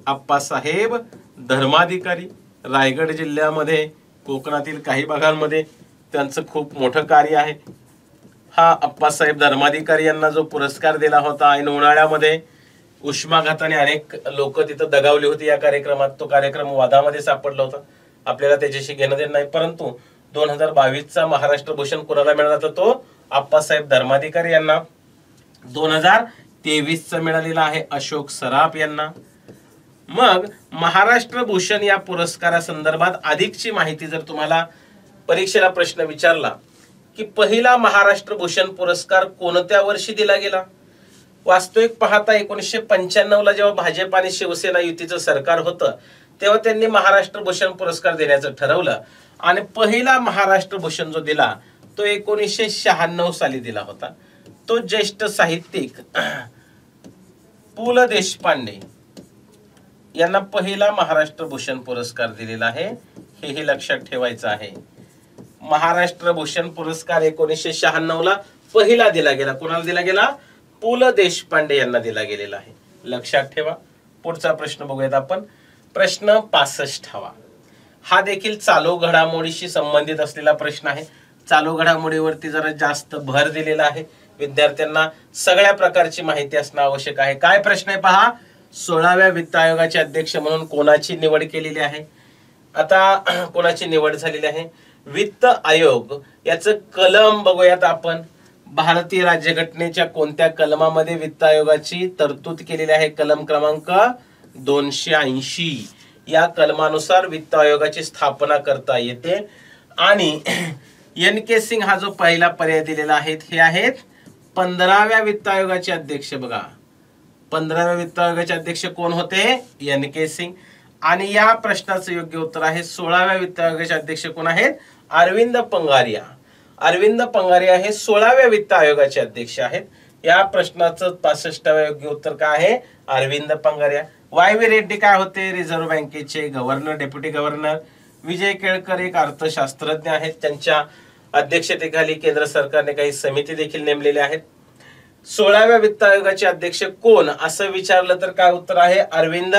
आप्पासाहेब धर्माधिकारी. रायगड जिल्ह्यामध्ये कोकणातील काही भागांमध्ये त्यांचं खूप मोठं कार्य आहे. हा आप्पासाहेब धर्माधिकारी यांना जो पुरस्कार दिला होता ऐन उन्हाळ्यामध्ये, उष्माघाताने अनेक लोक तिथं दगावली होती या कार्यक्रमात. तो कार्यक्रम वादामध्ये सापडला होता. आपल्याला त्याच्याशी घेणं देणं नाही, परंतु 2022 चा महाराष्ट्र भूषण कोणाला मिळाला तर तो आप्पासाहेब धर्माधिकारी यांना. 2023 चा मिळालेला आहे अशोक सराफ यांना. मग महाराष्ट्र भूषण या पुरस्कारा संदर्भात अधिकची माहिती जर तुम्हाला परीक्षेला प्रश्न विचारला की पहिला महाराष्ट्र भूषण पुरस्कार कोणत्या वर्षी दिला गेला? वास्तविक पाहता 1995ला जेव्हा भाजप आणि शिवसेना युतीचं सरकार होतं तेव्हा त्यांनी महाराष्ट्र भूषण पुरस्कार देण्याचं ठरवलं आणि पहिला महाराष्ट्र भूषण जो दिला तो 1996 साली दिला होता. तो ज्येष्ठ साहित्यिक पु ल देशपांडे यांना पहिला महाराष्ट्र भूषण पुरस्कार दिलेला आहे, हेही लक्षात ठेवायचं आहे. महाराष्ट्र भूषण पुरस्कार 1996ला पहिला दिला गेला. कोणाला दिला गेला? पु ल देशपांडे यांना दिला गेलेला आहे, लक्षात ठेवा. पुढचा प्रश्न बघूयात आपण. प्रश्न 65वा. हा देखील चालू घडामोडीशी संबंधित असलेला प्रश्न आहे. चालू घडामोडीवरती जरा जास्त भर दिलेला आहे. विद्यार्थ्यांना सगळ्या प्रकारची माहिती असणं आवश्यक आहे. काय प्रश्न आहे पहा. 16व्या वित्त आयोगाचे अध्यक्ष म्हणून कोणाची निवड केलेली आहे? आता कोणाची निवड झालेली आहे? वित्त आयोग याचं कलम बघूयात आपण. भारतीय राज्यघटनेच्या कोणत्या कलमामध्ये वित्त आयोगाची तरतूद केलेली आहे? कलम क्रमांक 280. या कलमानुसार वित्त आयोगाची स्थापना करता येते. आणि NK सिंग हा जो पहिला पर्याय दिलेला आहे हे आहेत 15व्या वित्त आयोगाचे अध्यक्ष. बघा 15व्या वित्त आयोगाचे अध्यक्ष कोण होते? NK सिंग. आणि या प्रश्नाचं योग्य उत्तर आहे 16व्या वित्त आयोगाचे अध्यक्ष कोण आहेत? अरविंद पंगारिया. अरविंद पंगारिया हे 16व्या वित्त आयोगाचे अध्यक्ष आहेत. या प्रश्नाचं 65वे योग्य उत्तर काय आहे? अरविंद पंगारिया. YV रेड्डी काय होते? रिझर्व्ह बँकेचे governor, deputy governor. Vijay Kelkar एक अर्थशास्त्रज्ञ आहेत, त्यांच्या अध्यक्षतेखाली केंद्र सरकारने काही समिती देखील नेमलेल्या आहेत. 16व्या वित्त आयोगाचे अध्यक्ष कोण असं विचारलं तर काय उत्तर आहे? अरविंद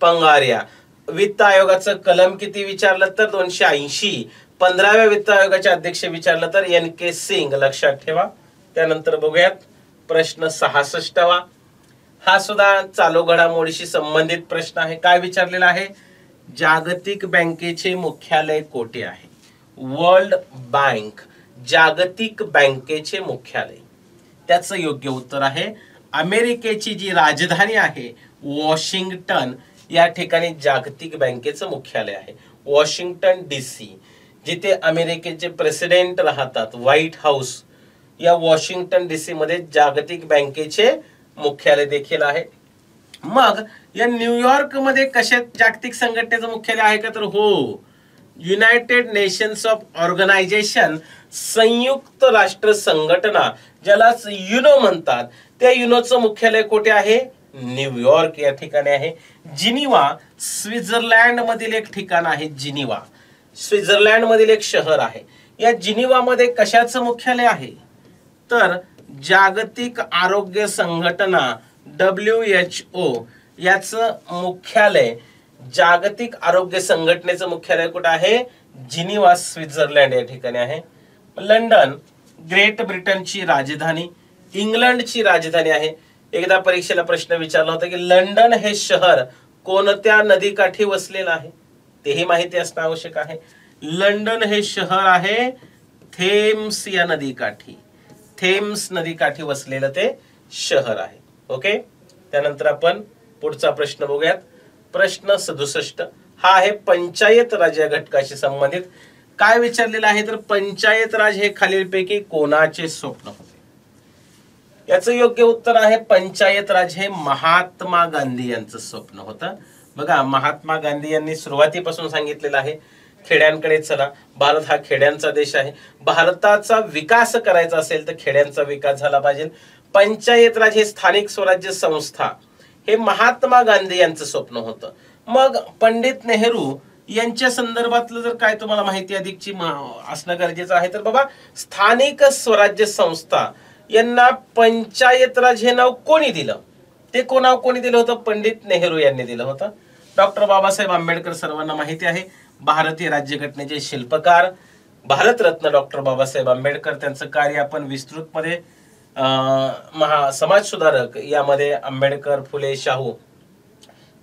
पंगारिया. वित्त आयोगाचं कलम किती विचारलं तर 280. 15व्या वित्त आयोगाचे अध्यक्ष विचारलं तर NK सिंग, लक्षात ठेवा. त्यानंतर बघूयात प्रश्न 66वा. हा सुद्धा चालू घडामोडीशी संबंधित प्रश्न आहे. काय विचारलेला आहे? जागतिक बँकेचे मुख्यालय कोठे आहे? वर्ल्ड बँक, जागतिक बँकेचे मुख्यालय. त्याचं योग्य उत्तर आहे अमेरिकेची जी राजधानी आहे वॉशिंग्टन, या ठिकाणी जागतिक बँकेचं मुख्यालय आहे. वॉशिंग्टन DC, जिथे अमेरिकेचे प्रेसिडेंट राहतात, व्हाईट हाऊस, या वॉशिंग्टन DC मध्ये जागतिक बँकेचे मुख्यालय देखील आहे. मग या न्यूयॉर्क मध्ये कशा जागतिक संघटनेचं मुख्यालय आहे का? तर हो, युनायटेड नेशन्स ऑफ ऑर्गनायझेशन, संयुक्त राष्ट्र संघटना ज्याला युनो म्हणतात, त्या युनोचं मुख्यालय कुठे आहे? न्यूयॉर्क या ठिकाणी आहे. जिनिवा स्वित्झर्लंड मधील एक ठिकाण आहे. जिनिवा स्वित्झर्लंड मधील एक शहर आहे. या जिनिवा मध्ये कशाचं मुख्यालय आहे? तर जागतिक आरोग्य संघटना WHO याचं मुख्यालय, जागतिक आरोग्य संघटनेचं मुख्यालय कुठे आहे? जिनिवा स्वित्झर्लंड या ठिकाणी आहे. लंडन ग्रेट ब्रिटनची राजधानी, इंग्लंडची राजधानी आहे. एकदा परीक्षेला प्रश्न विचारला होता की लंडन हे शहर कोणत्या नदीकाठी वसलेलं आहे? तेही माहिती असणं आवश्यक आहे. लंडन हे शहर आहे थेम्स या नदीकाठी, थेम्स नदीकाठी वसलेलं ते शहर आहे. ओके. त्यानंतर आपण पुढचा प्रश्न बघूयात. प्रश्न 67 हा आहे पंचायत राज या घटकाशी संबंधित. काय विचारलेलं आहे तर पंचायत राज हे खालीलपैकी कोणाचे स्वप्न होते? याचं योग्य उत्तर आहे पंचायत राज हे महात्मा गांधी यांचं स्वप्न होतं. बघा महात्मा गांधी यांनी सुरुवातीपासून सांगितलेलं आहे खेड्यांकडे चला, भारत हा खेड्यांचा देश आहे, भारताचा विकास करायचा असेल तर खेड्यांचा विकास झाला पाहिजे. पंचायत राज हे स्थानिक स्वराज्य संस्था हे महात्मा गांधी यांचं स्वप्न होतं. मग पंडित नेहरू यांच्या संदर्भातलं जर काय तुम्हाला माहिती अधिकची असणं गरजेचं आहे तर बाबा स्थानिक स्वराज्य संस्था यांना पंचायत राज हे नाव कोणी दिलं? ते कोणी दिलं होतं? पंडित नेहरू यांनी दिलं होतं. डॉक्टर बाबासाहेब आंबेडकर सर्वांना माहिती आहे, भारतीय राज्यघटनेचे शिल्पकार, भारतरत्न डॉक्टर बाबासाहेब आंबेडकर. त्यांचं कार्य आपण विस्तृतमध्ये समाज सुधारक यामध्ये आंबेडकर, फुले, शाहू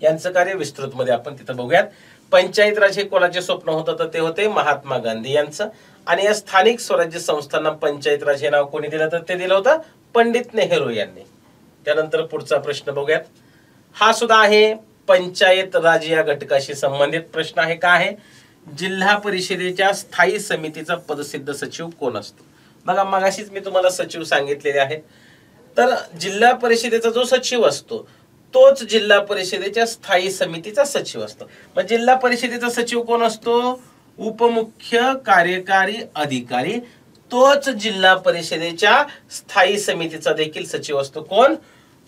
यांचं कार्य विस्तृतमध्ये आपण तिथं बघूयात. पंचायत राज हे कोणाचे स्वप्न होतं तर ते होते महात्मा गांधी यांचं. आणि या स्थानिक स्वराज्य संस्थांना पंचायत राज हे नाव कोणी दिलं तर ते दिलं होतं पंडित नेहरू यांनी. त्यानंतर पुढचा प्रश्न बघूयात. हा सुद्धा आहे पंचायत राज या घटकाशी संबंधित प्रश्न आहे. काय आहे? जिल्हा परिषदेच्या स्थायी समितीचा पदसिद्ध सचिव कोण असतो? बघा मगाशीच मी तुम्हाला सचिव सांगितलेले आहेत. तर जिल्हा परिषदेचा जो सचिव असतो तोच जिल्हा परिषदेच्या स्थायी समितीचा सचिव असतो. मग जिल्हा परिषदेचा सचिव कोण असतो? उपमुख्य कार्यकारी अधिकारी. तोच जिल्हा परिषदेच्या स्थायी समितीचा देखील सचिव असतो. कोण?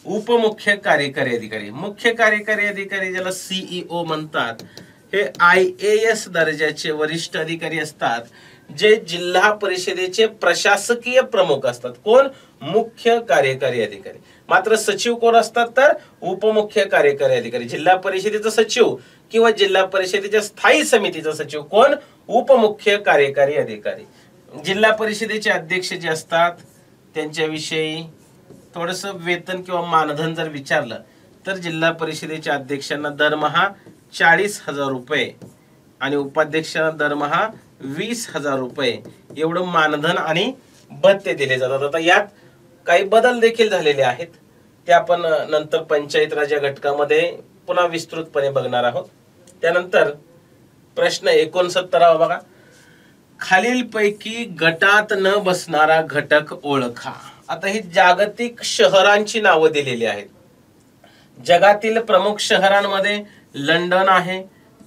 उपमुख्य कार्यकारी अधिकारी. मुख्य कार्यकारी अधिकारी ज्याला सीईओ म्हणतात, हे IAS दर्जाचे वरिष्ठ अधिकारी असतात जे जिल्हा परिषदेचे प्रशासकीय प्रमुख असतात. कोण? मुख्य कार्यकारी अधिकारी. मात्र सचिव कोण असतात? तर उपमुख्य कार्यकारी अधिकारी. जिल्हा परिषदेचा सचिव किंवा जिल्हा परिषदेच्या स्थायी समितीचा सचिव कोण? उपमुख्य कार्यकारी अधिकारी. जिल्हा परिषदेचे अध्यक्ष जे असतात त्यांच्याविषयी थोडस वेतन किंवा मानधन जर विचारलं तर जिल्हा परिषदेच्या अध्यक्षांना दरमहा 40,000 रुपये आणि उपाध्यक्षांना दरमहा 20,000 रुपये एवढं मानधन आणि भत्ते दिले जातात. आता यात काही बदल देखील झालेले आहेत, ते आपण नंतर पंचायत राज या घटकामध्ये पुन्हा विस्तृतपणे बघणार आहोत. त्यानंतर प्रश्न 69 बघा. खालीलपैकी गटात न बसणारा घटक ओळखा. आता ही जागतिक शहरांची नावं दिलेली आहेत. जगातील प्रमुख शहरांमध्ये लंडन आहे,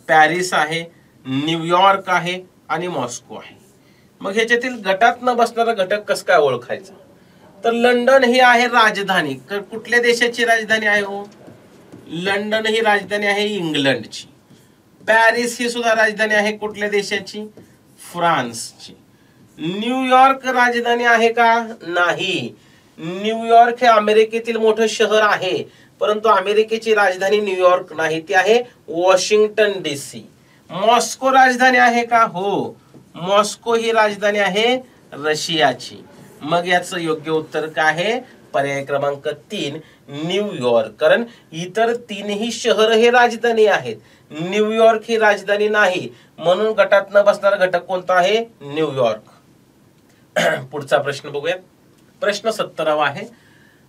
पॅरिस आहे, न्यूयॉर्क आहे आणि मॉस्को आहे. मग ह्याच्यातील गटात न बसणारा घटक कसं काय ओळखायचा? तर लंडन ही आहे राजधानी. कुठल्या देशाची राजधानी आहे हो? लंडन ही राजधानी आहे इंग्लंडची. पॅरिस ही सुद्धा राजधानी आहे कुठल्या देशाची? फ्रान्सची. न्यूयॉर्क राजधानी आहे का? नाही. न्यूयॉर्क हे अमेरिकेतील मोठं शहर आहे, परंतु अमेरिकेची राजधानी न्यूयॉर्क नाही, ती आहे वॉशिंग्टन DC. मॉस्को राजधानी आहे का? हो, मॉस्को ही राजधानी आहे रशियाची. मग याचं योग्य उत्तर काय आहे? पर्याय क्रमांक 3 न्यूयॉर्क. कारण इतर तीनही शहर हे राजधानी आहेत, न्यूयॉर्क ही राजधानी नाही, म्हणून गटात न बसणारा घटक कोणता आहे? न्यूयॉर्क. पुढचा प्रश्न बघूयात. प्रश्न 70 आहे.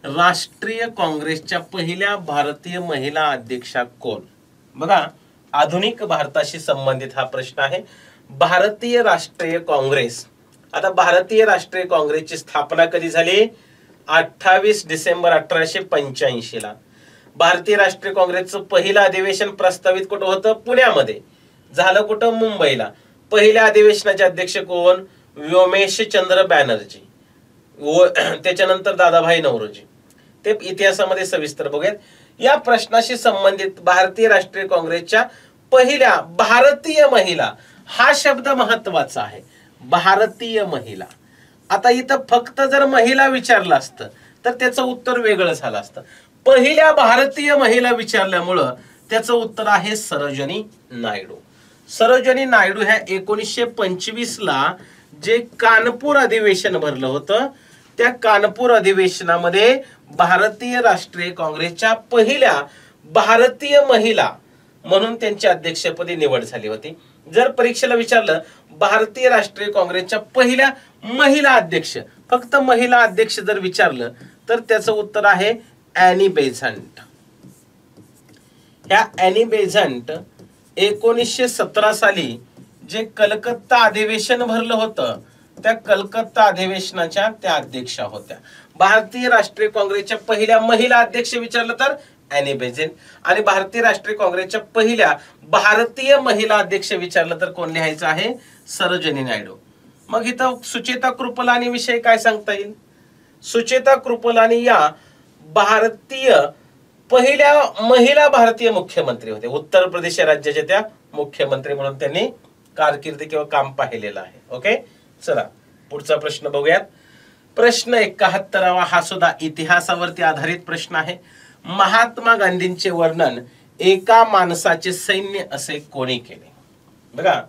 राष्ट्रीय काँग्रेसच्या पहिल्या भारतीय महिला अध्यक्षा कोण? बघा आधुनिक भारताशी संबंधित हा प्रश्न आहे. भारतीय राष्ट्रीय काँग्रेस. आता भारतीय राष्ट्रीय काँग्रेसची स्थापना कधी झाली? 28 डिसेंबर 1885 ला. भारतीय राष्ट्रीय काँग्रेसचं पहिलं अधिवेशन प्रस्तावित कुठं होतं? पुण्यामध्ये. झालं कुठं? मुंबईला. पहिल्या अधिवेशनाचे अध्यक्ष कोण? व्योमेशचंद्र बॅनर्जी. त्याच्यानंतर दादाभाई नौरोजी. ते इतिहासामध्ये सविस्तर बघूयात. या प्रश्नाशी संबंधित भारतीय राष्ट्रीय काँग्रेसच्या पहिल्या भारतीय महिला हा शब्द महत्वाचा आहे. भारतीय महिला. आता इथं फक्त जर महिला विचारलं असतं तर त्याचं उत्तर वेगळं झालं असतं. पहिल्या भारतीय महिला विचारल्यामुळं त्याचं उत्तर आहे सरोजिनी नायडू. सरोजिनी नायडू ह्या 1925 ला जे कानपूर अधिवेशन भरलं होतं त्या कानपूर अधिवेशनामध्ये भारतीय राष्ट्रीय काँग्रेसच्या पहिल्या भारतीय महिला म्हणून त्यांच्या अध्यक्षपदी निवड झाली होती. जर परीक्षेला विचारलं भारतीय राष्ट्रीय काँग्रेसच्या पहिल्या महिला अध्यक्ष, फक्त महिला अध्यक्ष जर विचारलं तर त्याचं उत्तर आहे ॲनी बेझंट. ह्या ॲनी बेझंट 1917 साली जे कलकत्ता अधिवेशन भरलं होतं त्या कलकत्ता अधिवेशनाच्या त्या अध्यक्षा होत्या. भारतीय राष्ट्रीय काँग्रेसच्या पहिल्या महिला अध्यक्ष विचारलं तर ॲनी बेझंट, आणि भारतीय राष्ट्रीय काँग्रेसच्या पहिल्या भारतीय महिला अध्यक्ष विचारलं तर कोण लिहायचं आहे? सरोजिनी नायडू. मग इथं सुचेता कृपलानी विषयी काय सांगता येईल? सुचेता कृपलानी या भारतीय पहिल्या महिला भारतीय मुख्यमंत्री होते. उत्तर प्रदेश राज्याच्या त्या मुख्यमंत्री म्हणून त्यांनी कारकीर्द किंवा काम पाहिलेलं आहे. ओके, चला पुढचा प्रश्न बघूयात. प्रश्न 71 हा सुद्धा इतिहासावरती आधारित प्रश्न आहे. महात्मा गांधींचे वर्णन एका माणसाचे सैन्य असे कोणी केले? बघा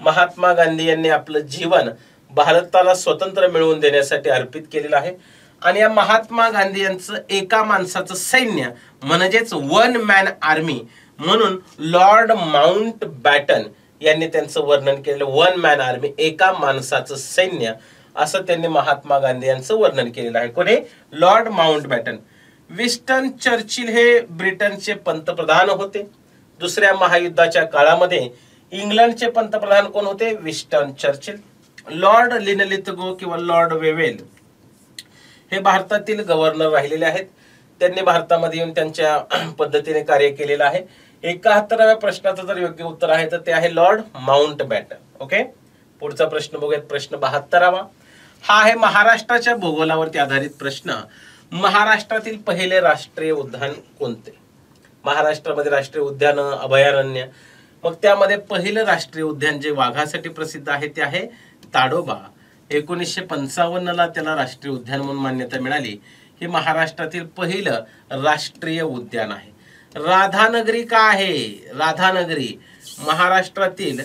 महात्मा गांधी यांनी आपलं जीवन भारताला स्वतंत्र मिळवून देण्यासाठी अर्पित केलेलं आहे, आणि या महात्मा गांधी यांचं एका माणसाचं सैन्य म्हणजेच वन मॅन आर्मी म्हणून लॉर्ड माउंट बॅटन यांनी त्यांचं वर्णन केलेलं. वन मॅन आर्मी, एका माणसाचं सैन्य, असं त्यांनी महात्मा गांधी यांचं वर्णन केलेलं आहे. कोणी? Lord Mountbatten. Winston Churchill हे ब्रिटनचे पंतप्रधान होते. दुसऱ्या महायुद्धाच्या काळामध्ये इंग्लंडचे पंतप्रधान कोण होते? Winston Churchill. लॉर्ड लिनलिथगो किंवा लॉर्ड वेवेल हे भारतातील गव्हर्नर राहिलेले आहेत. त्यांनी भारतामध्ये येऊन त्यांच्या पद्धतीने कार्य केलेलं आहे. 71व्या प्रश्नाचं जर योग्य उत्तर आहे तर ते आहे लॉर्ड माउंटबॅटन. ओके, पुढचा प्रश्न बघूयात. प्रश्न 72वा हा आहे महाराष्ट्राच्या भूगोलावरती आधारित प्रश्न. महाराष्ट्रातील पहिले राष्ट्रीय उद्यान कोणते? महाराष्ट्रामध्ये राष्ट्रीय उद्यान, अभयारण्य, मग त्यामध्ये पहिलं राष्ट्रीय उद्यान जे वाघासाठी प्रसिद्ध आहे ते आहे ताडोबा. 1955ला त्याला राष्ट्रीय उद्यान म्हणून मान्यता मिळाली. हे महाराष्ट्रातील पहिलं राष्ट्रीय उद्यान आहे. राधानगरी का आहे? राधानगरी महाराष्ट्रातील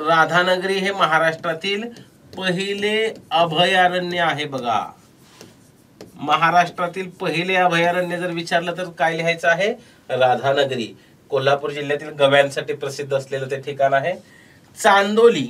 राधानगरी हे महाराष्ट्रातील पहिले अभयारण्य आहे. बघा, महाराष्ट्रातील पहिले अभयारण्य जर विचारलं तर काय लिहायचं आहे? राधानगरी. कोल्हापूर जिल्ह्यातील गव्यांसाठी प्रसिद्ध असलेलं ते ठिकाण आहे. चांदोली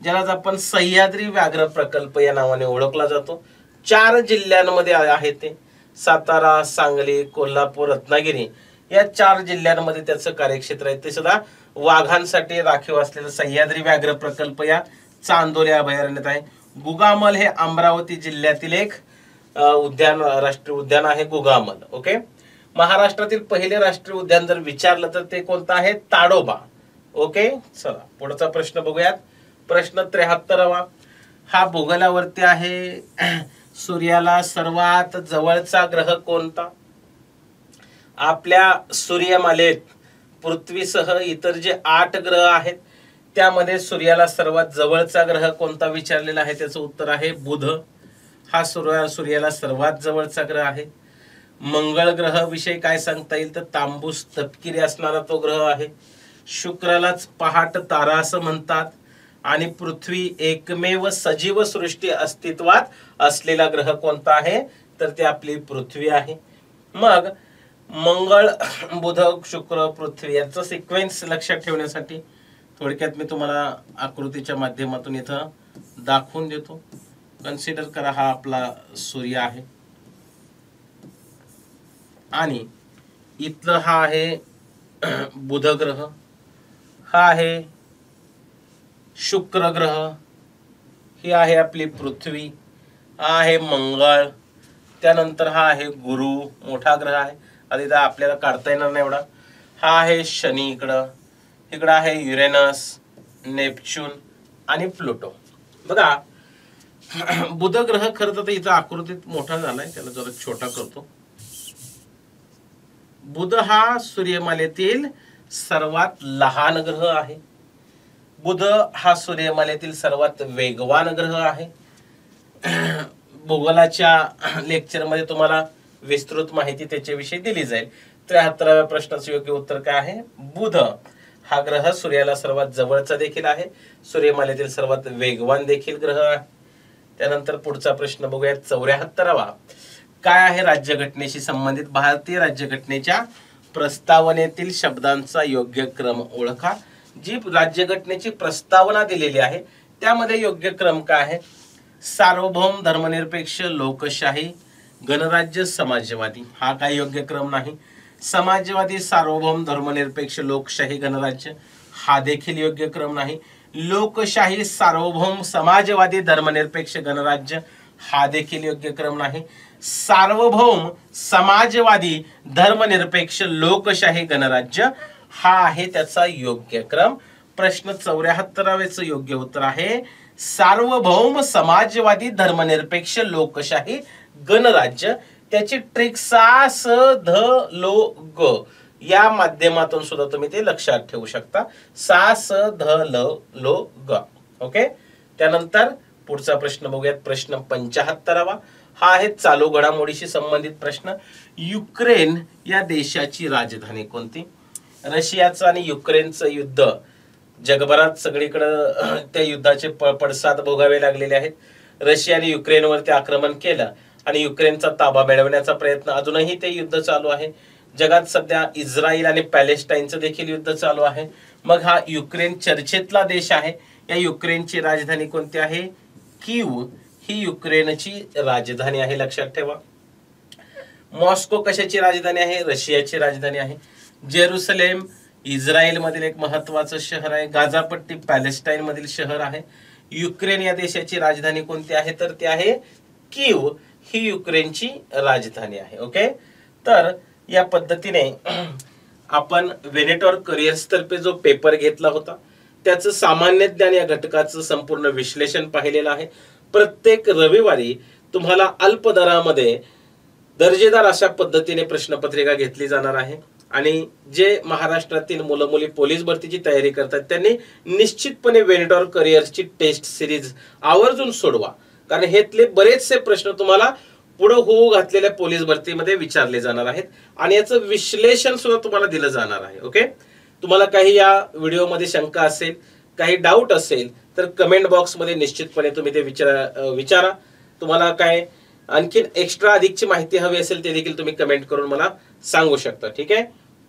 ज्याला आपण सह्याद्री व्याघ्र प्रकल्प या नावाने ओळखला जातो. 4 जिल्ह्यांमध्ये आहे ते. सातारा, सांगली, कोल्हापूर, रत्नागिरी या 4 जिल्ह्यांमध्ये त्याचं कार्यक्षेत्र आहे. ते सुद्धा वाघांसाठी राखीव असलेलं सह्याद्री व्याघ्र प्रकल्प या चांदोली अभयारण्यात आहे. गुगामल हे अमरावती जिल्ह्यातील एक उद्यान, राष्ट्रीय उद्यान आहे गुगामल. ओके, महाराष्ट्रातील पहिले राष्ट्रीय उद्यान जर विचारलं तर ते कोणतं आहे? ताडोबा. ओके, चला पुढचा प्रश्न बघूयात. प्रश्न 73वा हा भूगोलावरती आहे. सूर्याला सर्वात जवळचा ग्रह कोणता? आपल्या सूर्यमालेत पृथ्वीसह इतर जे 8 ग्रह आहेत त्यामध्ये सूर्याला सर्वात जवळचा ग्रह कोणता विचारलेला आहे? त्याचं उत्तर आहे बुध. हा सूर्याला सर्वात जवळचा ग्रह आहे. मंगळ ग्रह विषयी काय सांगता येईल तर तांबूस तपकिरी असणारा तो ग्रह आहे. शुक्रालाच पहाट तारा असं म्हणतात. आणि पृथ्वी एकमेव सजीव सृष्टी अस्तित्वात असलेला ग्रह कोणता आहे तर ते आपली पृथ्वी आहे. मग मंगळ, बुध, शुक्र, पृथ्वी याचा सिक्वेन्स लक्षात ठेवण्यासाठी थोडक्यात मी तुम्हाला आकृतीच्या माध्यमातून इथं दाखवून देतो. कन्सिडर करा, हा आपला सूर्य आहे आणि इथलं हा आहे बुध ग्रह, हा आहे शुक्र ग्रह, ही आहे आपली पृथ्वी, हा आहे मंगळ, त्यानंतर हा आहे गुरु, मोठा ग्रह आहे, आधी आपल्याला काढता येणार नाही एवढा. हा आहे शनी, इकडं आहे युरेनस, नेपच्यून आणि प्लुटो. बघा, बुध ग्रह खरं तर इथं आकृतीत मोठा झालाय, त्याला जरा छोटा करतो. बुध हा सूर्यमालेतील सर्वात लहान ग्रह आहे. बुध हा सूर्यमालेतील सर्वात वेगवान ग्रह आहे. भूगोलाच्या लेक्चरमध्ये तुम्हाला विस्तृत माहिती त्याच्याविषयी दिली जाईल. 73व्या प्रश्नाचं योग्य उत्तर काय आहे? बुध हा ग्रह सूर्याला सर्वात जवळचा देखील आहे, सूर्यमालेतील सर्वात वेगवान देखील ग्रह आहे. त्यानंतर पुढचा प्रश्न बघूयात. 74वा काय आहे? राज्यघटनेशी संबंधित भारतीय राज्यघटनेच्या प्रस्तावनेतील शब्दांचा योग्य क्रम ओळखा. जी राज्यघटनेची प्रस्तावना दिलेली आहे त्यामध्ये योग्य क्रम काय आहे? सार्वभौम, धर्मनिरपेक्ष, लोकशाही, गणराज्य, समाजवादी. हा काय योग्य क्रम नाही. समाजवादी, सार्वभौम, धर्मनिरपेक्ष, लोकशाही, गणराज्य हा देखील योग्य क्रम नाही. लोकशाही, सार्वभौम, समाजवादी, धर्मनिरपेक्ष, गणराज्य हा देखील योग्य क्रम नाही. सार्वभौम, समाजवादी, धर्मनिरपेक्ष, लोकशाही, गणराज्य हा आहे त्याचा योग्य क्रम. प्रश्न 74वेचं योग्य उत्तर आहे सार्वभौम, समाजवादी, धर्मनिरपेक्ष, लोकशाही, गणराज्य. त्याची ट्रिक सा, स, ध, लो, ग या माध्यमातून सुद्धा तुम्ही ते लक्षात ठेवू शकता. सा, स, ध, ल, लो, ग. ओके, त्यानंतर पुढचा प्रश्न बघूयात. प्रश्न 75वा हा आहे चालू घडामोडीशी संबंधित प्रश्न. युक्रेन या देशाची राजधानी कोणती? रशियाचं आणि युक्रेनचं युद्ध जगभरात सगळीकडे त्या युद्धाचे पडसाद भोगावे लागलेले आहेत. रशियाने युक्रेनवरती आक्रमण केलं आणि युक्रेनचा ताबा मिळवण्याचा प्रयत्न, अजूनही ते युद्ध चालू आहे. जगात सध्या इस्रायल आणि पॅलेस्टाईनचं देखील युद्ध चालू आहे. मग हा युक्रेन चर्चेतला देश आहे. या युक्रेनची राजधानी कोणती आहे? कीव ही युक्रेनची राजधानी आहे, लक्षात ठेवा. मॉस्को कशाची राजधानी आहे? रशियाची राजधानी आहे. जेरुसलेम इस्रायल मधील एक महत्वाचं शहर आहे. गाझापट्टी पॅलेस्टाईन मधील शहर आहे. युक्रेन या देशाची राजधानी कोणती आहे तर ती आहे कीव, ही युक्रेनची राजधानी आहे. ओके, तर या पद्धतीने आपण वेनेटॉर करिअर्स तर्फे जो पेपर घेतला होता त्याचं सामान्य ज्ञान या घटकाचं संपूर्ण विश्लेषण पाहिलेलं आहे. प्रत्येक रविवारी तुम्हाला अल्प दरामध्ये दर्जेदार अशा पद्धतीने प्रश्नपत्रिका घेतली जाणार आहे. आणि जे महाराष्ट्रातील मुलं मुली पोलीस भरतीची तयारी करतात त्यांनी निश्चितपणे वेनेटॉर करिअर्सची टेस्ट सिरीज आवर्जून सोडवा, कारण हेतले बरेचसे प्रश्न तुम्हाला पुढे होऊ घातलेल्या पोलीस भरतीमध्ये विचारले जाणार आहेत आणि याचं विश्लेषण सुद्धा तुम्हाला दिलं जाणार आहे. ओके, तुम्हाला काही या व्हिडिओमध्ये शंका असेल, काही डाऊट असेल तर कमेंट बॉक्समध्ये निश्चितपणे तुम्ही ते विचारा. तुम्हाला काय आणखीन एक्स्ट्रा अधिकची माहिती हवी असेल ते देखील तुम्ही कमेंट करून मला सांगू शकता. ठीक आहे,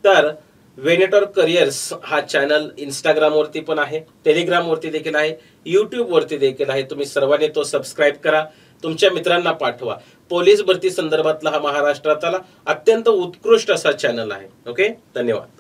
तर वेनेटॉर करिअर्स हा चॅनल इंस्टाग्राम वरती पण आहे, टेलिग्राम वरती देखील आहे, युट्यूब वरती देखील आहे. तुम्ही सर्वांनी तो सबस्क्राईब करा, तुमच्या मित्रांना पाठवा. पोलीस भरती संदर्भातला हा महाराष्ट्रातला अत्यंत उत्कृष्ट असा चॅनल आहे. ओके, धन्यवाद.